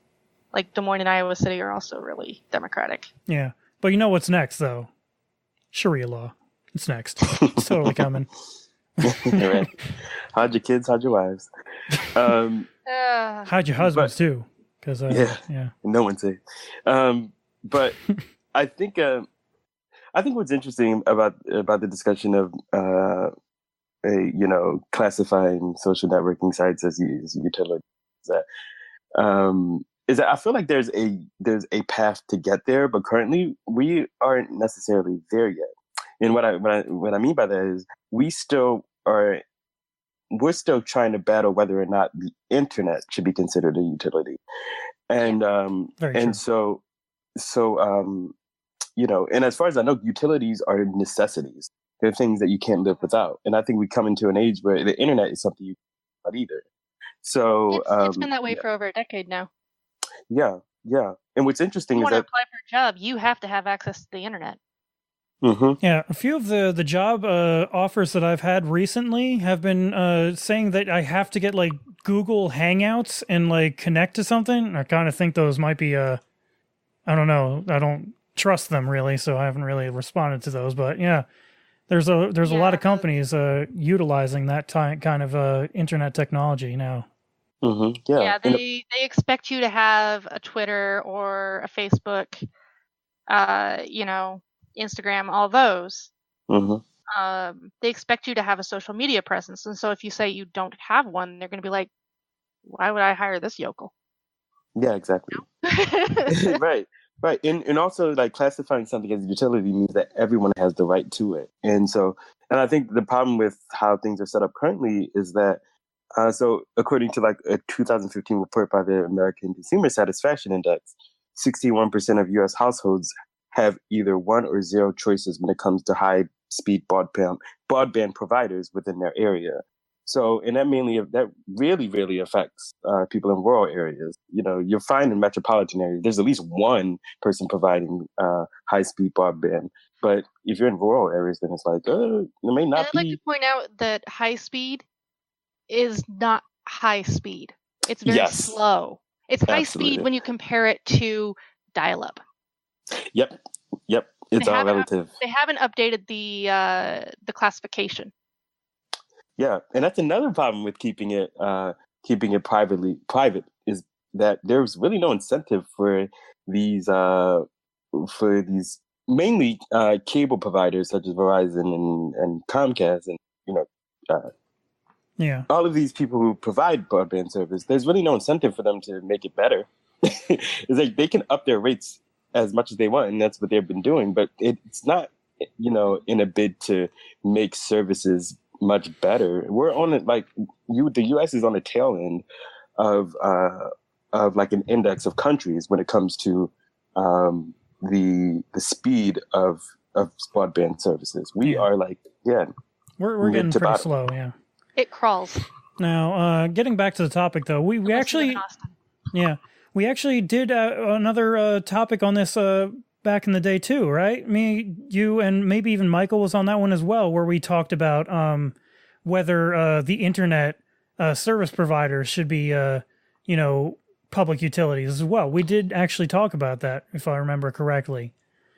like, Des Moines and Iowa City are also really democratic. Yeah, but you know what's next, though? Sharia law. It's next. It's totally coming. Right. Hide your kids, hide your wives. Hide your husbands too, because yeah, no one's safe. But I think what's interesting about the discussion of classifying social networking sites as utility is that I feel like there's a path to get there, but currently we aren't necessarily there yet. And what I mean by that is we're still trying to battle whether or not the internet should be considered a utility. And so and as far as I know, utilities are necessities. They're things that you can't live without. And I think we come into an age where the internet is something you can't either. So it's been that way for over a decade now. Yeah. And what's interesting is that if you want to apply for a job, you have to have access to the internet. Mm-hmm. Yeah, a few of the job offers that I've had recently have been saying that I have to get like Google Hangouts and like connect to something. I kind of think those might be I don't know. I don't trust them really, so I haven't really responded to those. But yeah, there's a lot of companies utilizing that kind of internet technology now. Mm-hmm. Yeah, they expect you to have a Twitter or a Facebook, Instagram, all those. Mm-hmm. They expect you to have a social media presence, and so if you say you don't have one, they're going to be like, "Why would I hire this yokel?" Yeah, exactly. Right. And also, like, classifying something as a utility means that everyone has the right to it. And I think the problem with how things are set up currently is that, so according to like a 2015 report by the American Consumer Satisfaction Index, 61% of U.S. households have either one or zero choices when it comes to high-speed broadband providers within their area. So, and that really affects people in rural areas. You'll find in metropolitan areas, there's at least one person providing high-speed broadband. But if you're in rural areas, then it's like, it may not be. I'd like to point out that high speed is not high speed. It's very slow. It's high speed when you compare it to dial-up. Yep. It's all relative. They haven't updated the classification. Yeah, and that's another problem with keeping it private is that there's really no incentive for these mainly cable providers such as Verizon and Comcast and all of these people who provide broadband service. There's really no incentive for them to make it better. It's like they can up their rates as much as they want, and that's what they've been doing. But it's not, in a bid to make services much better. We're on it the U.S. is on the tail end of like an index of countries when it comes to the speed of broadband services. We are we're getting pretty slow. Yeah, it crawls. Now, getting back to the topic though, we actually did another topic on this back in the day too, right? Me, you, and maybe even Michael was on that one as well, where we talked about whether the internet service providers should be, public utilities as well. We did actually talk about that, if I remember correctly.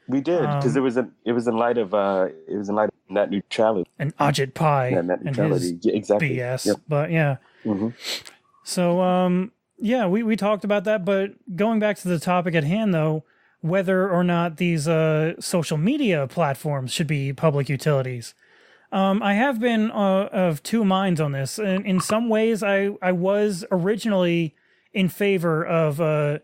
We did, because it was in light of net neutrality and Ajit Pai net neutrality. And his exactly. BS. Yep. But yeah, so we talked about that. But going back to the topic at hand, though, whether or not these social media platforms should be public utilities. I have been of two minds on this. And in some ways, I was originally in favor of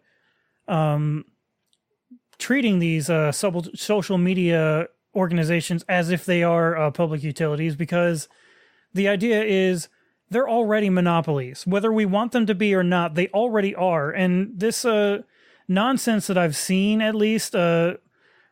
treating these social media organizations as if they are public utilities, because the idea is they're already monopolies. Whether we want them to be or not, they already are. And this nonsense that I've seen, at least,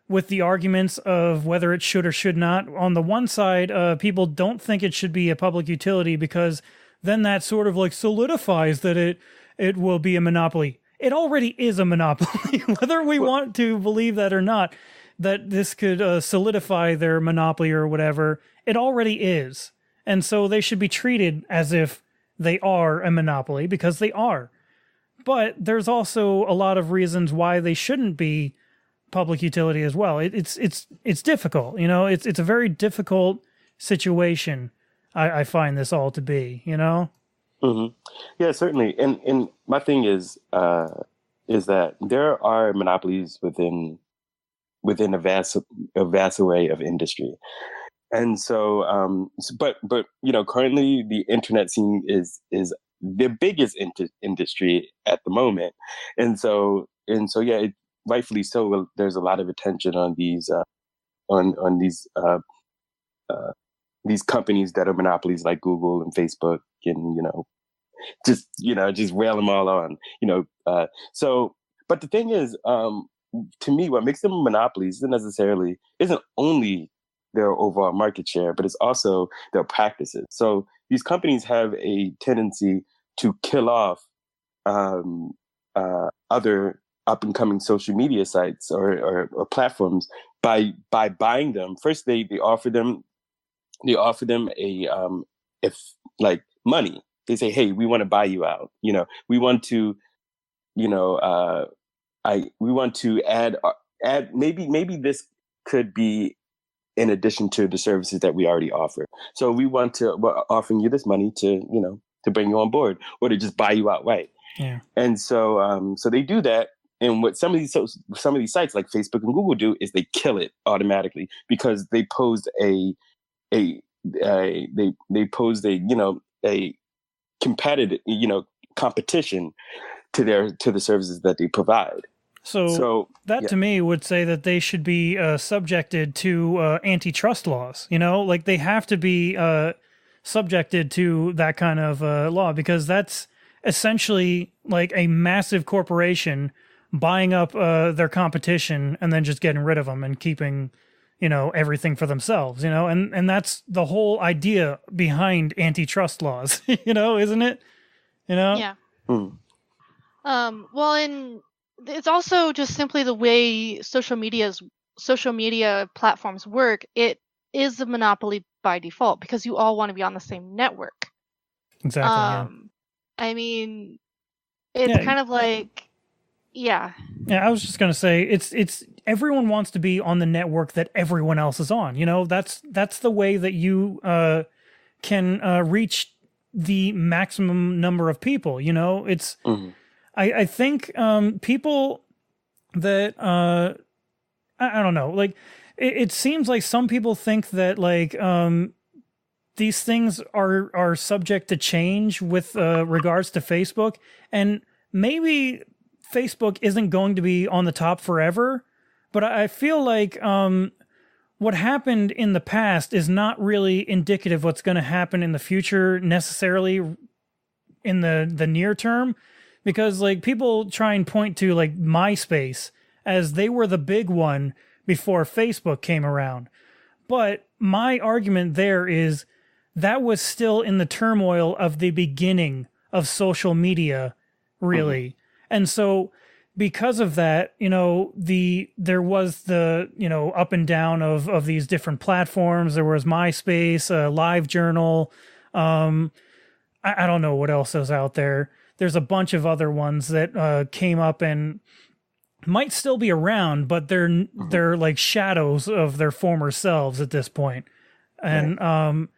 with the arguments of whether it should or should not. On the one side, people don't think it should be a public utility because then that sort of like solidifies that it will be a monopoly. It already is a monopoly, whether we want to believe that or not, that this could solidify their monopoly or whatever. It already is. And so they should be treated as if they are a monopoly, because they are. But there's also a lot of reasons why they shouldn't be public utility as well. It's difficult, you know. It's a very difficult situation. I find this all to be, you know. Mm-hmm. Yeah, certainly. And my thing is that there are monopolies within a vast array of industry. And so, but you know, currently the internet scene is the biggest industry at the moment, and so, yeah, rightfully so. There's a lot of attention on on these companies that are monopolies like Google and Facebook, and just rail them all on, So, but the thing is, to me, what makes them monopolies isn't only their overall market share, but it's also their practices. So these companies have a tendency to kill off other up and coming social media sites or platforms by buying them. First, they offer them a if like money. They say, hey, we want to buy you out. We want to, we want to add maybe this could be in addition to the services that we already offer. So we're offering you this money to bring you on board, or to just buy you outright. Yeah. And so they do that. And what some of these sites like Facebook and Google do is they kill it automatically, because they posed a competitive competition to the services that they provide. So that to me would say that they should be subjected to antitrust laws. Like they have to be subjected to that kind of law, because that's essentially like a massive corporation buying up their competition and then just getting rid of them and keeping everything for themselves, and that's the whole idea behind antitrust laws, isn't it? Yeah. Well, and it's also just simply the way social media platforms work. It is a monopoly by default, because you all want to be on the same network. Exactly. I mean, it's kind of like, yeah. Yeah, I was just gonna say it's everyone wants to be on the network that everyone else is on. That's the way that you can reach the maximum number of people. It's I think people that I don't know, like it seems like some people think that like these things are subject to change with regards to Facebook, and maybe Facebook isn't going to be on the top forever, but I feel like what happened in the past is not really indicative of what's going to happen in the future necessarily in the near term, because like people try and point to like MySpace as they were the big one before Facebook came around. But my argument there is that was still in the turmoil of the beginning of social media, really. And so because of that, there was the, up and down of these different platforms. There was MySpace, LiveJournal. I don't know what else is out there. There's a bunch of other ones that came up and might still be around, but they're like shadows of their former selves at this point. And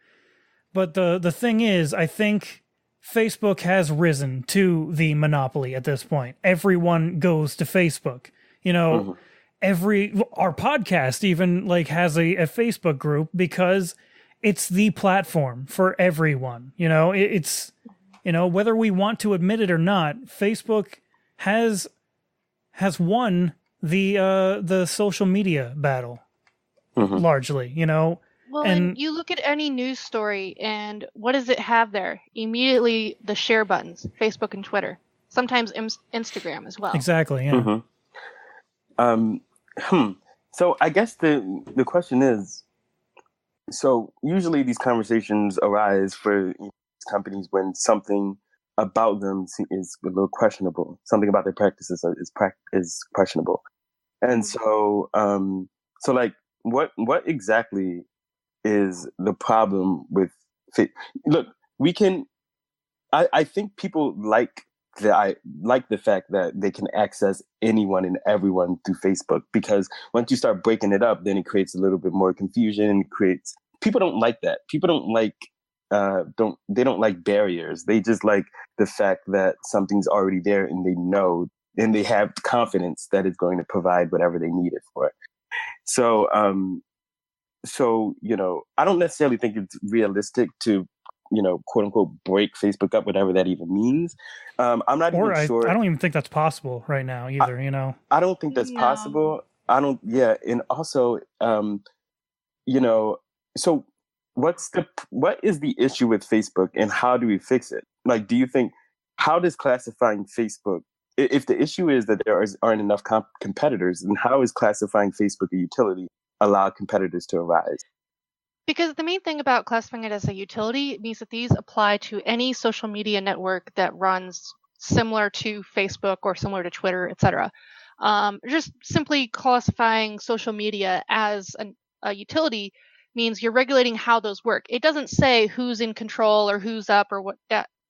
but the thing is, I think Facebook has risen to the monopoly at this point. Everyone goes to Facebook. Our podcast even like has a Facebook group, because it's the platform for everyone. It's whether we want to admit it or not, Facebook has won the social media battle largely. Well, and you look at any news story, and what does it have there? Immediately the share buttons, Facebook and Twitter, sometimes Instagram as well. Exactly. Yeah. So I guess the question is, so usually these conversations arise for companies when something about them is a little questionable. Something about their practices is questionable, and so like what exactly is the problem with Look, we can. I think people like the fact that they can access anyone and everyone through Facebook, because once you start breaking it up, then it creates a little bit more confusion. Creates People don't like that. People don't like don't like barriers. They just like the fact that something's already there and they know and they have confidence that it's going to provide whatever they need it for. So I don't necessarily think it's realistic to, quote unquote, break Facebook up, whatever that even means. I'm not even sure. I don't even think that's possible right now either. I don't think that's possible. I don't. Yeah, and also, so what is the issue with Facebook, and how do we fix it? Like, do you think, how does classifying Facebook, if the issue is that there aren't enough competitors, then how is classifying Facebook a utility allow competitors to arise? Because the main thing about classifying it as a utility means that these apply to any social media network that runs similar to Facebook or similar to Twitter, etc. Just simply classifying social media as a utility means you're regulating how those work. It doesn't say who's in control or who's up or what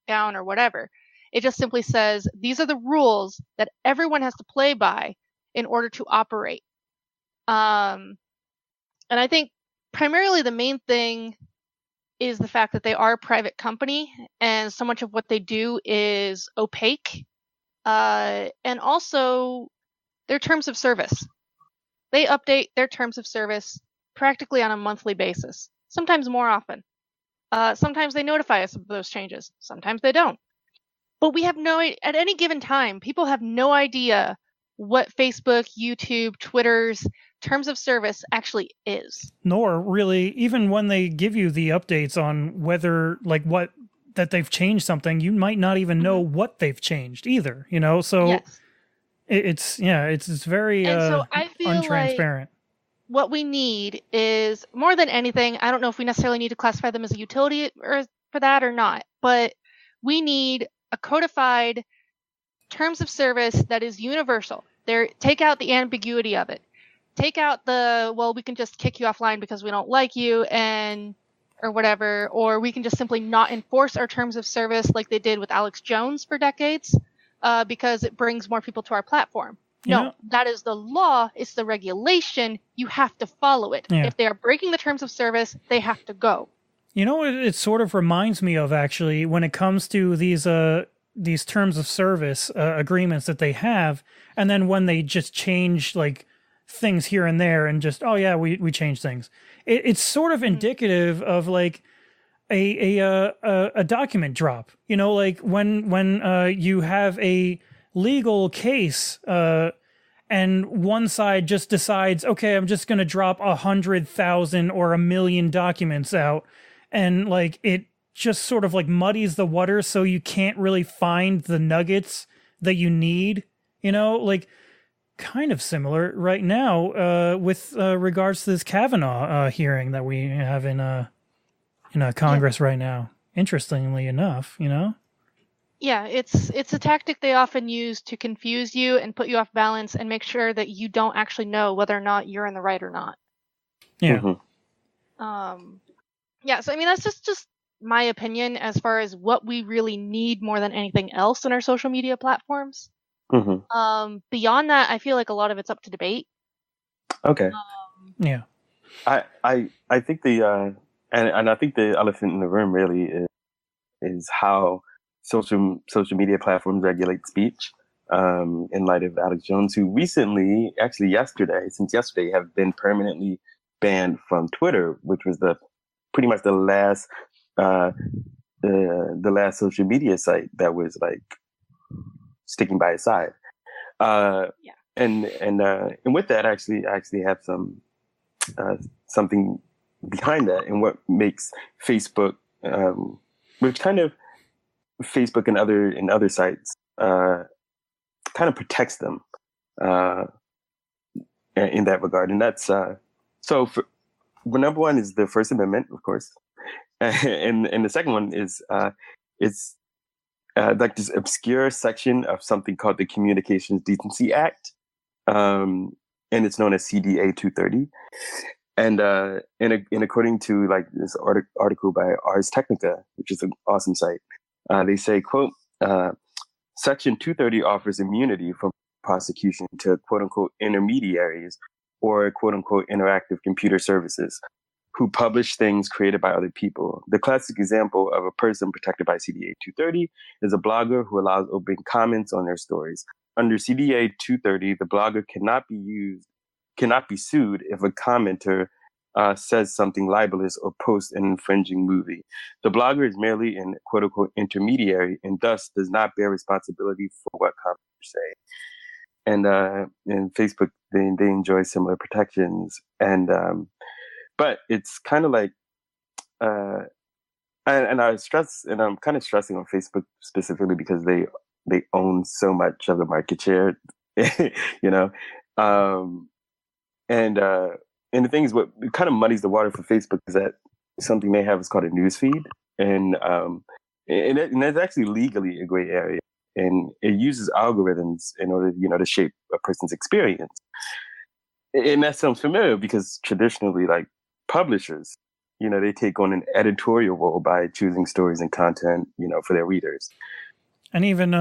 down or whatever. It just simply says these are the rules that everyone has to play by in order to operate. And I think primarily the main thing is the fact that they are a private company, and so much of what they do is opaque. And also their terms of service. They update their terms of service practically on a monthly basis, sometimes more often. Sometimes they notify us of those changes. Sometimes they don't. But we have at any given time, people have no idea what Facebook, YouTube, Twitter's terms of service actually is. Nor really, even when they give you the updates on whether, that they've changed something, you might not even know what they've changed either, So yes. It's very so I feel untransparent. Like what we need is, more than anything, I don't know if we necessarily need to classify them as a utility or for that or not, but we need a codified terms of service that is universal. Take out the ambiguity of it. Take out we can just kick you offline because we don't like you or whatever, or we can just simply not enforce our terms of service like they did with Alex Jones for decades because it brings more people to our platform. That is the law. It's the regulation. You have to follow it. Yeah. If they are breaking the terms of service, they have to go. It sort of reminds me of, actually, when it comes to these terms of service agreements that they have, and then when they just change things here and there and just, we change things. It's sort of indicative of a document drop. When you have a legal case and one side just decides, okay, I'm just going to drop 100,000 or 1 million documents out, and it just sort of muddies the water, so you can't really find the nuggets that you need, kind of similar right now with regards to this Kavanaugh hearing that we have in Congress right now. Interestingly enough, Yeah, it's a tactic they often use to confuse you and put you off balance and make sure that you don't actually know whether or not you're in the right or not. Yeah. Mm-hmm. So that's just my opinion as far as what we really need more than anything else in our social media platforms. Mm-hmm. Beyond that, I feel like a lot of it's up to debate. Okay. Yeah. I think and I think the elephant in the room really is how social media platforms regulate speech in light of Alex Jones, who recently, actually since yesterday, have been permanently banned from Twitter, which was pretty much the last social media site that was sticking by his side. And with that, I actually have something behind that, and what makes Facebook, which kind of Facebook and other sites kind of protects them in that regard. And that's number one is the First Amendment, of course, and the second one is it's this obscure section of something called the Communications Decency Act, and it's known as CDA 230. And according to like this article by Ars Technica, which is an awesome site, they say, quote, Section 230 offers immunity from prosecution to quote unquote intermediaries or quote unquote interactive computer services who publish things created by other people. The classic example of a person protected by CDA 230 is a blogger who allows open comments on their stories. Under CDA 230, the blogger cannot be sued if a commenter says something libelous or posts an infringing movie. The blogger is merely an quote unquote intermediary and thus does not bear responsibility for what commenters say. And Facebook, they enjoy similar protections. And but it's kind of like, and I'm kind of stressing on Facebook specifically because they own so much of the market share, you know. And the thing is, what kind of muddies the water for Facebook is that something they have is called a news feed, and that's actually legally a gray area, and it uses algorithms in order, to shape a person's experience. And that sounds familiar because traditionally, like publishers, they take on an editorial role by choosing stories and content, for their readers. And even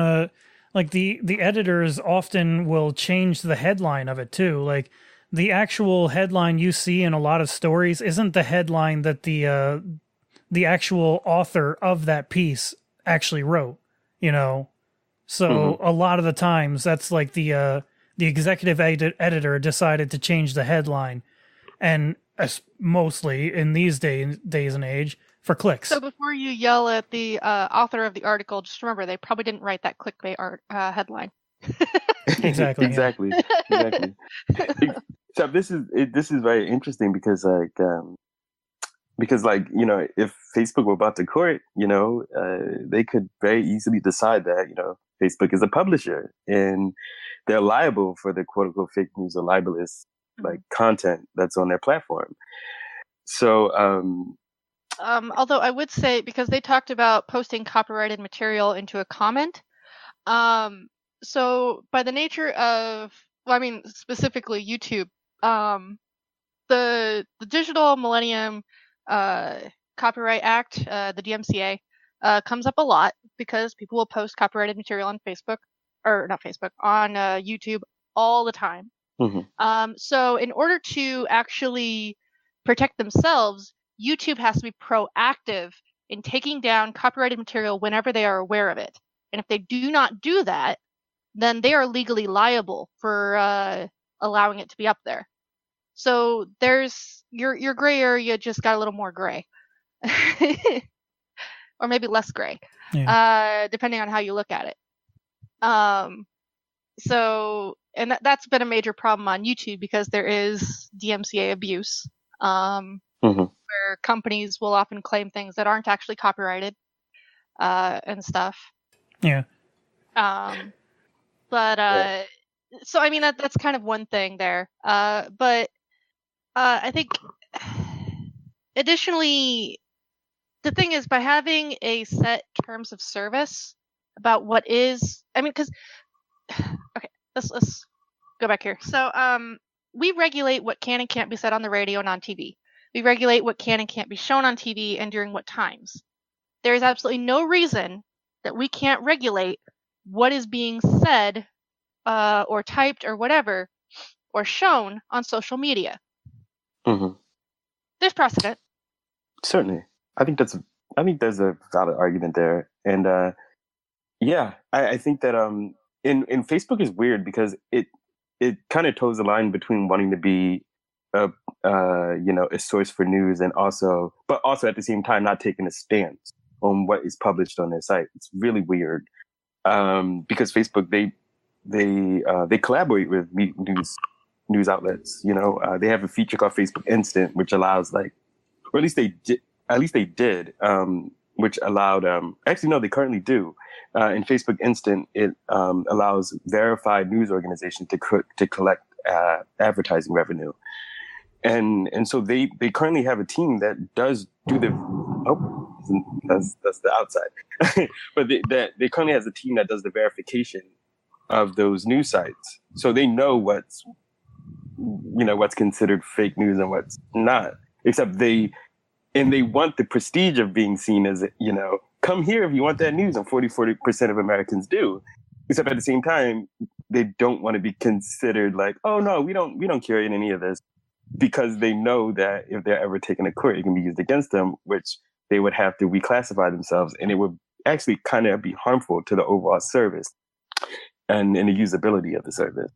like the editors often will change the headline of it too. Like the actual headline you see in a lot of stories isn't the headline that the actual author of that piece actually wrote, So a lot of the times that's like the executive editor decided to change the headline, and mostly in these days and age, for clicks. So before you yell at the author of the article, just remember they probably didn't write that clickbait headline. Exactly. Exactly. So this is very interesting because if Facebook were about to court, they could very easily decide that Facebook is a publisher and they're liable for the quote unquote fake news or libelous like content that's on their platform. So although I would say, because they talked about posting copyrighted material into a comment, so by the nature of, specifically YouTube, the Digital Millennium Copyright Act, the DMCA, comes up a lot because people will post copyrighted material on Facebook, or not Facebook, on YouTube all the time. Mm-hmm. So in order to actually protect themselves, YouTube has to be proactive in taking down copyrighted material whenever they are aware of it. And if they do not do that, then they are legally liable for allowing it to be up there. So there's your gray area just got a little more gray. Or maybe less gray, depending on how you look at it. So, and that's been a major problem on YouTube because there is DMCA abuse, where companies will often claim things that aren't actually copyrighted, and stuff. Yeah. So that's kind of one thing there. But I think additionally, the thing is, by having a set terms of service about what is, because okay, let's go back here. So we regulate what can and can't be said on the radio and on TV. We regulate what can and can't be shown on TV and during what times. There is absolutely no reason that we can't regulate what is being said or typed or whatever or shown on social media. There's precedent. Certainly. I think there's a valid argument there. And I think that in Facebook is weird because it kind of toes the line between wanting to be a source for news and also at the same time not taking a stance on what is published on their site. It's really weird because Facebook they collaborate with news outlets. They have a feature called Facebook Instant, which allows or at least they did, which allowed, actually, no, they currently do. In Facebook Instant, it allows verified news organizations to collect advertising revenue. And so they currently have a team that does do that's the outside. But they currently has a team that does the verification of those news sites. So they know what's considered fake news and what's not. Except they want the prestige of being seen as, come here if you want that news, and 40% of Americans do. Except at the same time, they don't want to be considered like, oh no, we don't carry in any of this, because they know that if they're ever taken to court, it can be used against them, which they would have to reclassify themselves, and it would actually kind of be harmful to the overall service and the usability of the service,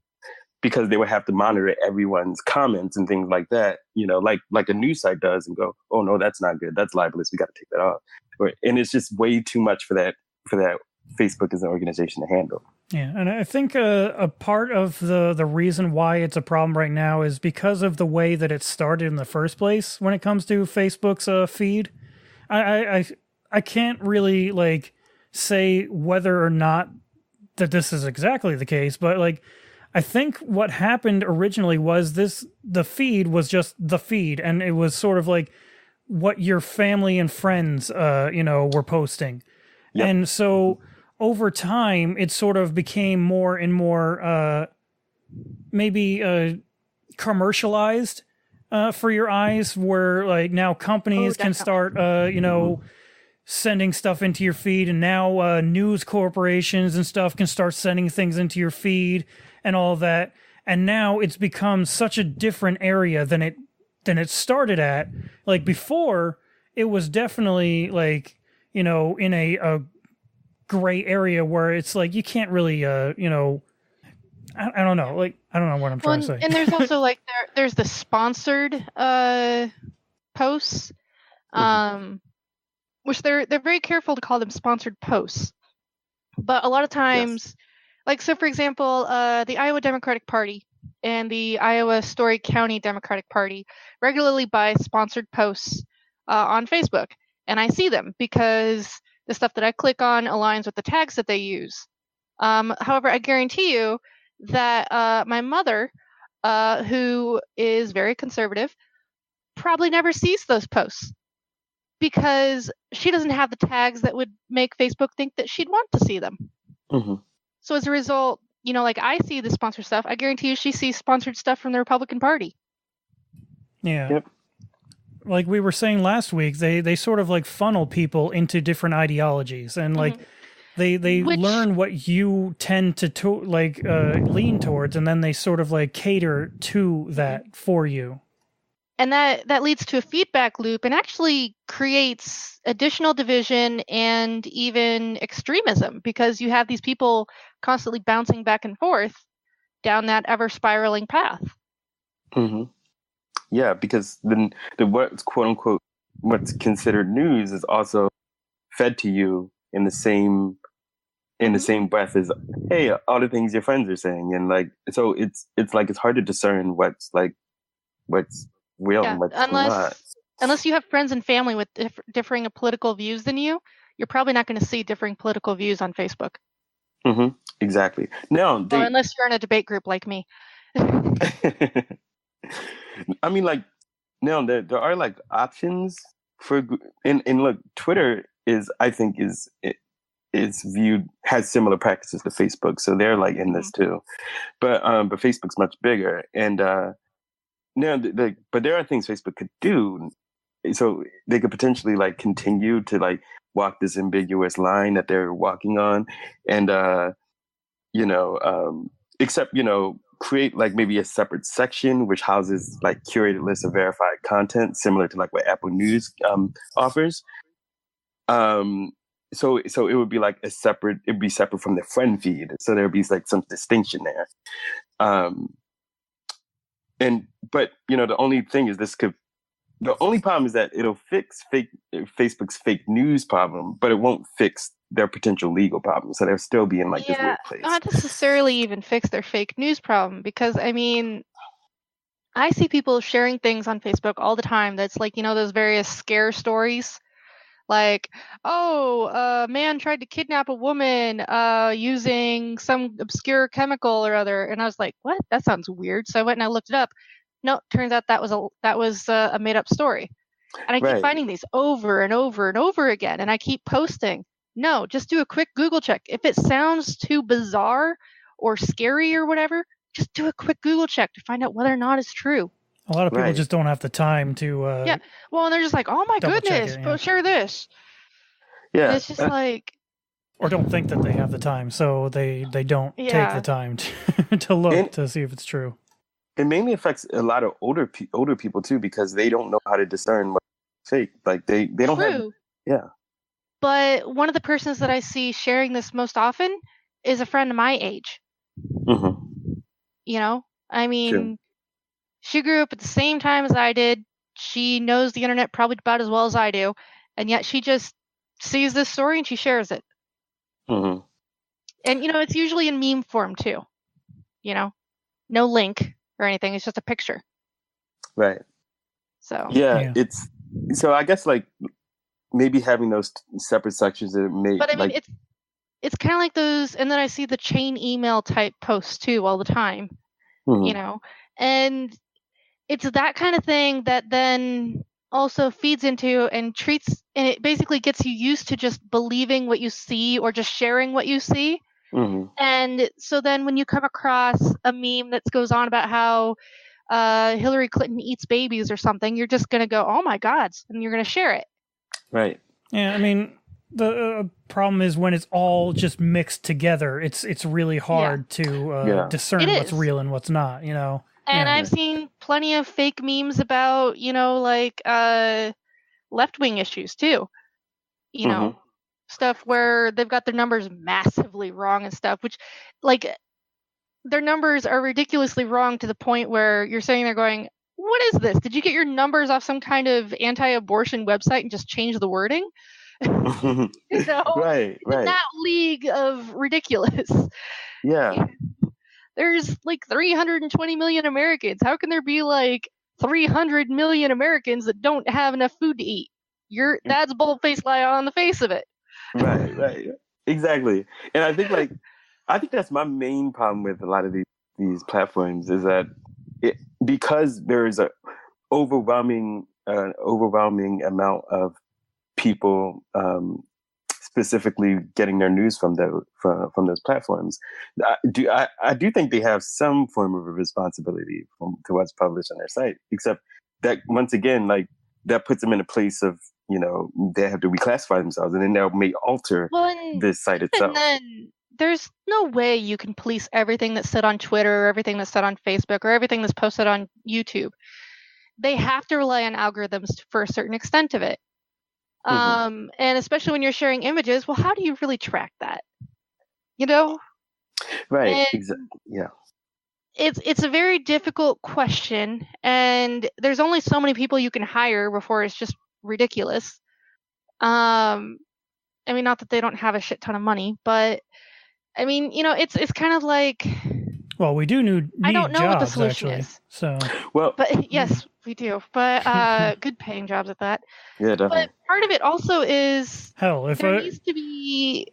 because they would have to monitor everyone's comments and things like that, like a news site does, and go, oh no, that's not good, that's libelous, we got to take that off. And it's just way too much for that Facebook as an organization to handle. Yeah, and I think a part of the reason why it's a problem right now is because of the way that it started in the first place when it comes to Facebook's feed. I can't really like say whether or not that this is exactly the case, but like I think what happened originally was the feed was just the feed, and it was sort of like what your family and friends were posting. Yep. And so over time, it sort of became more and more commercialized for your eyes, where like now companies can start, sending stuff into your feed, and now news corporations and stuff can start sending things into your feed and all that. And now it's become such a different area than it started at. Like before, it was definitely like, in a gray area where it's like you can't really I don't know, like I don't know what I'm trying to say. And there's also like there's the sponsored posts, which they're very careful to call them sponsored posts, but a lot of times, like, so for example, the Iowa Democratic Party and the Iowa Story County Democratic Party regularly buy sponsored posts on Facebook, and I see them because the stuff that I click on aligns with the tags that they use. However, I guarantee you that my mother, who is very conservative, probably never sees those posts because she doesn't have the tags that would make Facebook think that she'd want to see them. Mm-hmm. So as a result, like I see the sponsored stuff, I guarantee you she sees sponsored stuff from the Republican Party. Yeah. Yep. Like we were saying last week, they sort of like funnel people into different ideologies, and like they learn what you tend to lean towards, and then they sort of like cater to that for you. And that leads to a feedback loop and actually creates additional division and even extremism, because you have these people constantly bouncing back and forth down that ever spiraling path. Mm-hmm. Yeah, because the what's quote unquote what's considered news is also fed to you in the same breath as, hey, all the things your friends are saying, and like so it's like it's hard to discern what's real and what's not. Unless you have friends and family with differing political views than you, you're probably not going to see differing political views on Facebook. Mm-hmm. Exactly. No, unless you're in a debate group like me. I mean, like, no, there are like options for, and look, Twitter has similar practices to Facebook, so they're like in this too, but Facebook's much bigger, and but there are things Facebook could do, so they could potentially like continue to like walk this ambiguous line that they're walking on, and except create like maybe a separate section which houses like curated lists of verified content, similar to like what Apple News offers. So it would be like it'd be separate from the friend feed. So there'd be like some distinction there. But the only thing is the only problem is that it'll fix Facebook's fake news problem, but it won't fix their potential legal problem. So they'll still be in like this weird place. Not necessarily even fix their fake news problem, because I mean, I see people sharing things on Facebook all the time that's like, those various scare stories. Like, a man tried to kidnap a woman using some obscure chemical or other. And I was like, what? That sounds weird. So I went and I looked it up. No, turns out that was a made up story. And I keep finding these over and over and over again. And I keep posting. No, just do a quick Google check. If it sounds too bizarre or scary or whatever, just do a quick Google check to find out whether or not it's true. A lot of people Right. just don't have the time to. Yeah. Well, and they're just like, oh my double check goodness, it, but share this. Yeah. And it's just like. Or don't think that they have the time, so they don't take Yeah. the time to look And- to see if it's true. It mainly affects a lot of older people too, because they don't know how to discern what's fake. Like they don't have. True. Yeah. But one of the persons that I see sharing this most often is a friend of my age. Mm-hmm. You know, I mean, True. she grew up at the same time as I did. She knows the internet probably about as well as I do, and yet she just sees this story and she shares it. Mm-hmm. And you know, it's usually in meme form too. You know, no link or anything. It's just a picture. Right. So Yeah. So I guess like maybe having those separate sections that may. But I mean, like, it's kind of like those, and then I see the chain email type posts too all the time. mhm. You know, and it's that kind of thing that then also feeds into and treats, and it basically gets you used to just believing what you see or just sharing what you see. Mhm. And so then when you come across a meme that goes on about how Hillary Clinton eats babies or something, you're just going to go, oh my God, and you're going to share it. Right. Yeah, I mean, the problem is when it's all just mixed together. It's really hard to discern It what's is. real and what's not. You know. And Yeah. I've seen plenty of fake memes about, you know, like left-wing issues too. You know, stuff where they've got their numbers massively wrong and stuff, which, like, their numbers are ridiculously wrong to the point where you're sitting there going, what is this? Did you get your numbers off some kind of anti-abortion website and just change the wording? Mhm. You know, Right. in Right. that league of ridiculous. Yeah. There's like 320 million Americans. How can there be like 300 million Americans that don't have enough food to eat? That's bold-faced lie on the face of it. Right. Right. Exactly. And I think that's my main problem with a lot of these platforms is that because there is a overwhelming amount of people specifically getting their news from those platforms. I do think they have some form of a responsibility to what's published on their site, except that once again, like that puts them in a place of, you know, they have to reclassify themselves, and then they may alter the site itself. And then there's no way you can police everything that's said on Twitter or everything that's said on Facebook or everything that's posted on YouTube. They have to rely on algorithms for a certain extent of it. And especially when you're sharing images, well, how do you really track that? You know? Right. Exactly. Yeah. It's a very difficult question, and there's only so many people you can hire before it's just ridiculous. I mean, not that they don't have a shit ton of money, but I mean, you know, it's kind of like. Well, we do need I don't know jobs, what the solution actually. is. So. Well. But yes, we do. But good paying jobs at that. Yeah, definitely. But part of it also is hell, there needs to be.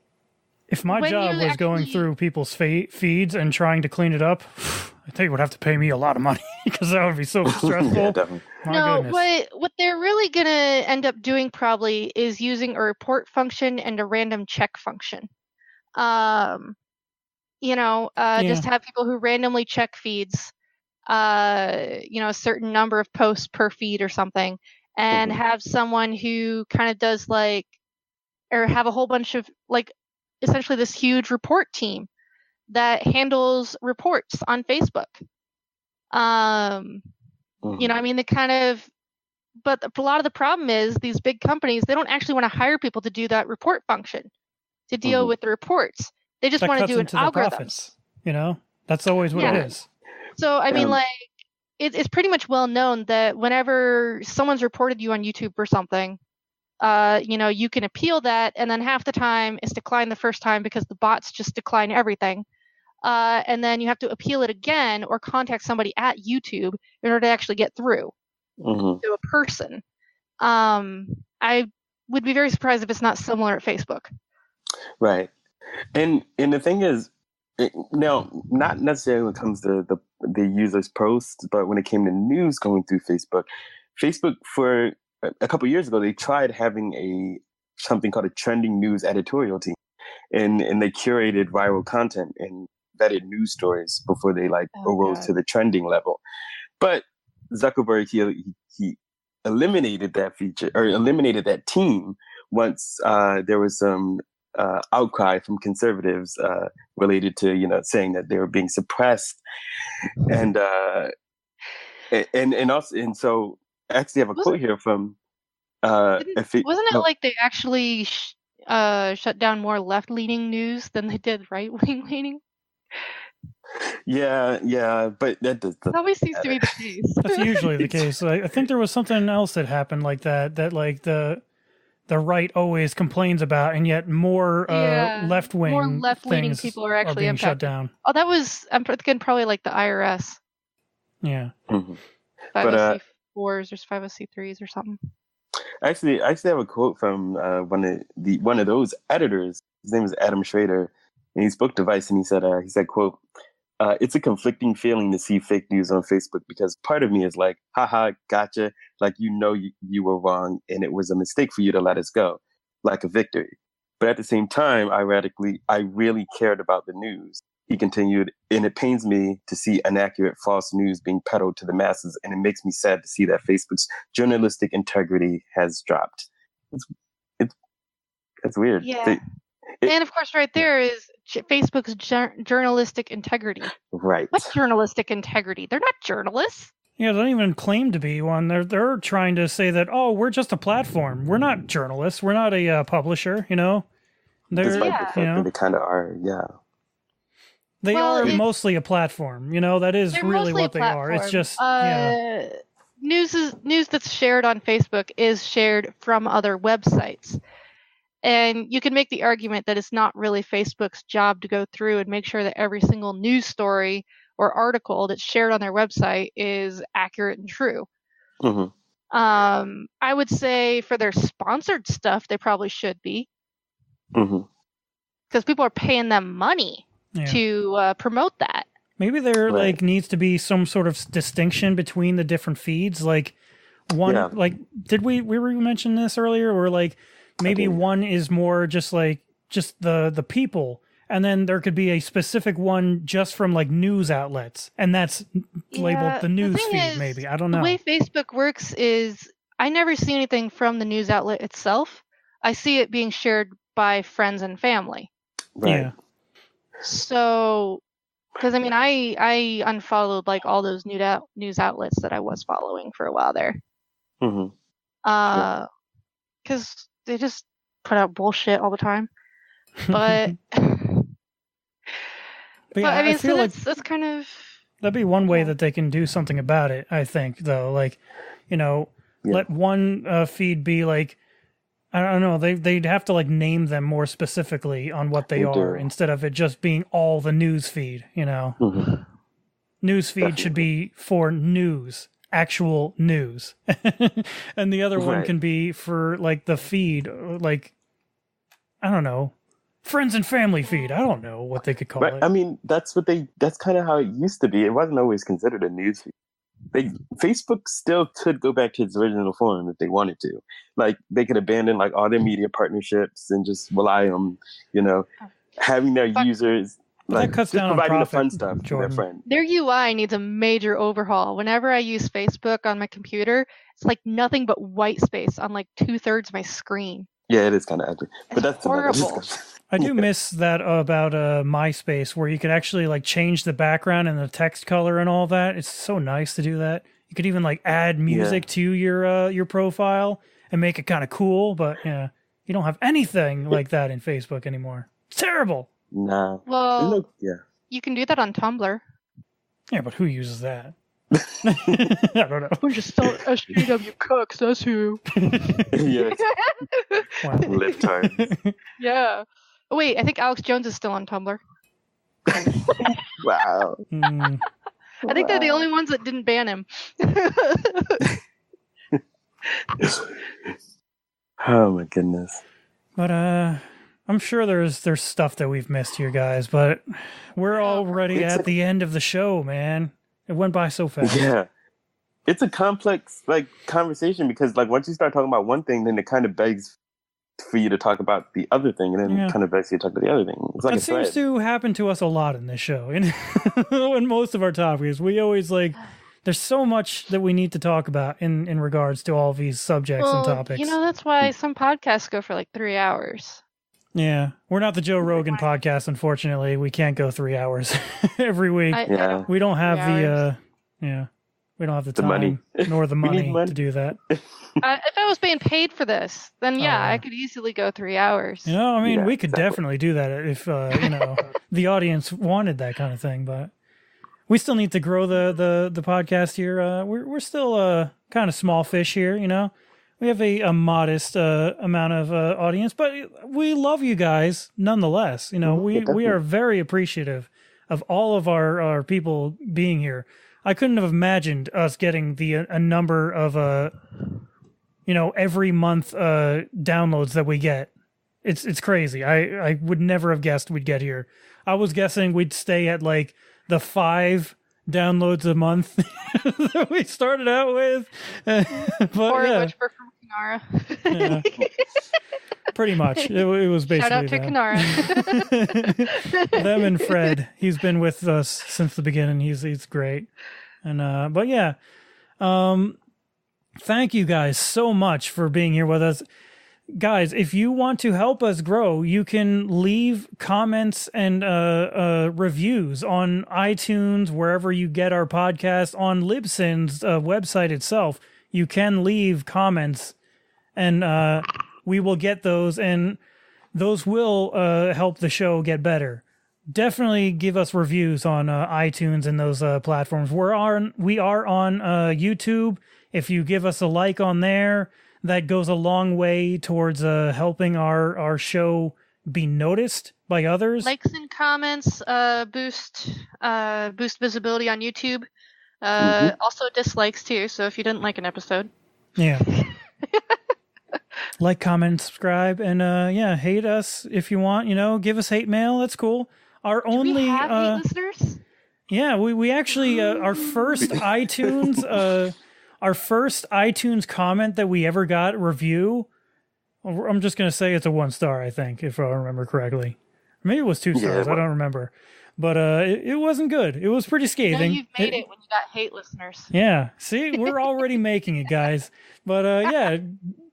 If my job was going through people's feeds and trying to clean it up, I think it would have to pay me a lot of money because that would be so stressful. Yeah, definitely. No, what they're really going to end up doing probably is using a report function and a random check function. You know, just have people who randomly check feeds, you know, a certain number of posts per feed or something, and have someone who kind of does like, or have a whole bunch of like, essentially this huge report team that handles reports on Facebook. You know, I mean, they kind of, but a lot of the problem is these big companies, they don't actually want to hire people to do that report function, to deal with the reports. They just want to do an algorithm. Profits, you know, that's always what it is. So, I mean, like, it's pretty much well known that whenever someone's reported you on YouTube or something, you know, you can appeal that, and then half the time it's declined the first time because the bots just decline everything. And then you have to appeal it again or contact somebody at YouTube in order to actually get through to a person. I would be very surprised if it's not similar at Facebook. Right. And the thing is, now, not necessarily when it comes to the users' posts, but when it came to news going through Facebook for a couple of years ago, they tried having something called a trending news editorial team, and they curated viral content, and vetted news stories before they like arose to the trending level. But Zuckerberg, he eliminated that feature or eliminated that team once there was some outcry from conservatives related to, you know, saying that they were being suppressed, and so I actually have a quote here from wasn't it like they actually shut down more left-leaning news than they did right-wing leaning? Yeah, but that always seems to be the case. That's usually the case. I think there was something else that happened like that like the right always complains about, and yet more left-leaning people are actually being shut down. Oh, that was, I'm thinking probably like the IRS. Yeah. 503s or 503s or something. Actually, I have a quote from one of those editors. His name is Adam Schrader, and he spoke to Vice, and he said, quote, "It's a conflicting feeling to see fake news on Facebook because part of me is like, haha, gotcha. Like, you were wrong and it was a mistake for you to let us go, like a victory. But at the same time, I really cared about the news." He continued, "And it pains me to see inaccurate, false news being peddled to the masses, and it makes me sad to see that Facebook's journalistic integrity has dropped." It's weird. Yeah. And of course, right there is Facebook's journalistic integrity. Right. What's journalistic integrity? They're not journalists. Yeah, they don't even claim to be one. They're trying to say that, oh, we're just a platform. We're not journalists. We're not a publisher, you know? Despite the fact that they kind of are, yeah. They are mostly a platform, you know? That is really what they are. It's just, news that's shared on Facebook is shared from other websites. And you can make the argument that it's not really Facebook's job to go through and make sure that every single news story or article that's shared on their website is accurate and true. Mm-hmm. I would say for their sponsored stuff, they probably should be. Because people are paying them money to promote that. Maybe there needs to be some sort of distinction between the different feeds. Like did we mention this earlier? Or like maybe one is more just the people, and then there could be a specific one just from like news outlets, and that's labeled the news feed. Maybe I don't know. The way Facebook works is I never see anything from the news outlet itself. I see it being shared by friends and family. Right. Yeah. So, because I mean, I unfollowed like all those news outlets that I was following for a while there. Because they just put out bullshit all the time. But I mean, so that's kind of... That'd be one way that they can do something about it, I think, though. Like, you know, let one feed be like, I don't know, they'd have to like name them more specifically on what they are instead of it just being all the news feed, you know. News feed should be for news, actual news. And the other one can be for like the feed, like, I don't know, friends and family feed. I don't know what they could call it. I mean, that's kind of how it used to be. It wasn't always considered a news feed. Facebook still could go back to its original form if they wanted to. Like, they could abandon like all their media partnerships and just rely on, you know, having their users like that cuts down on providing profit, the fun stuff Jordan. to their friend. Their UI needs a major overhaul. Whenever I use Facebook on my computer, it's like nothing but white space on like 2/3 of my screen. Yeah, it is kind of ugly, but that's horrible. I do miss that about MySpace, where you could actually like change the background and the text color and all that. It's so nice to do that. You could even like add music to your profile and make it kind of cool. But yeah, you don't have anything like that in Facebook anymore. It's terrible. Nah. Well, you can do that on Tumblr. Yeah, but who uses that? I don't know. We're just still SJW cooks. That's who. Yeah. Wow. Libtards. Yeah. Oh, wait, I think Alex Jones is still on Tumblr. Wow. I think they're the only ones that didn't ban him. Oh my goodness. But I'm sure there's stuff that we've missed here, guys, but we're already at the end of the show, man. It went by so fast. Yeah. It's a complex like conversation because like once you start talking about one thing, then it kind of begs for you to talk about the other thing, and then kind of basically talk about the other thing. It's like that seems to happen to us a lot in this show. And in most of our topics, we always there's so much that we need to talk about in regards to all of these subjects and topics. That's why some podcasts go for like 3 hours. Yeah, we're not the Joe Rogan podcast, unfortunately. We can't go 3 hours every week. We don't have we don't have the time money. nor the money to do that. If I was being paid for this, then I could easily go 3 hours. We could definitely do that if the audience wanted that kind of thing. But we still need to grow the podcast here. We're still kind of small fish here. We have a modest amount of audience, but we love you guys nonetheless. We are very appreciative of all of our people being here. I couldn't have imagined us getting a number of every month downloads that we get. It's crazy. I would never have guessed we'd get here. I was guessing we'd stay at like the 5 downloads a month that we started out with. But, which were from Kanara. Pretty much. It was basically Shout out to Kanara. Them and Fred. He's been with us since the beginning. He's great. And thank you guys so much for being here with us. Guys, if you want to help us grow, you can leave comments and reviews on iTunes, wherever you get our podcast, on Libsyn's website itself. You can leave comments, and we will get those, and those will help the show get better. Definitely give us reviews on iTunes and those platforms. We are on YouTube. If you give us a like on there, that goes a long way towards helping our show be noticed by others. Likes and comments boost visibility on YouTube. Also dislikes too. So if you didn't like an episode, like, comment, subscribe, and hate us if you want. Give us hate mail. That's cool. Do we have hate listeners? Yeah, we actually our first iTunes. Our first iTunes comment that we ever got review, I'm just going to say it's a 1 star, I think, if I remember correctly. Maybe it was 2 stars. I don't remember. But it wasn't good. It was pretty scathing. You've made it when you got hate listeners. Yeah. See, we're already making it, guys. But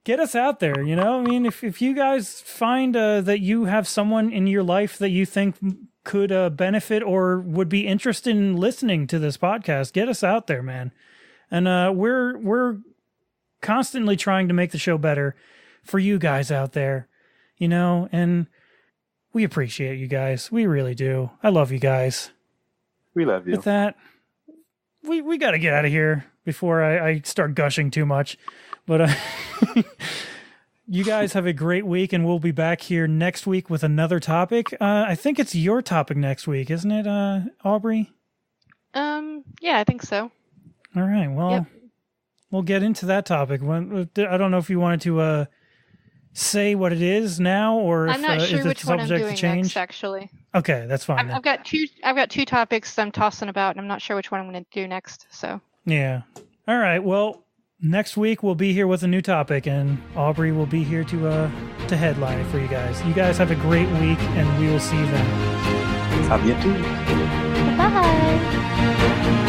get us out there, if you guys find that you have someone in your life that you think could benefit or would be interested in listening to this podcast, get us out there, man. And we're constantly trying to make the show better for you guys out there, and we appreciate you guys. We really do. I love you guys. We love you. With that, we got to get out of here before I start gushing too much. But you guys have a great week, and we'll be back here next week with another topic. I think it's your topic next week, isn't it, Aubrey? Yeah, I think so. All right, well, we'll get into that topic. I don't know if you wanted to say what it is now, or I'm not sure if which it's one I'm subject doing to change. next, actually. Okay, that's fine. I've got two topics I'm tossing about, and I'm not sure which one I'm going to do next. So yeah. All right. Well, next week we'll be here with a new topic, and Aubrey will be here to headline it for you guys. You guys have a great week, and we will see you then. Have you too. Bye.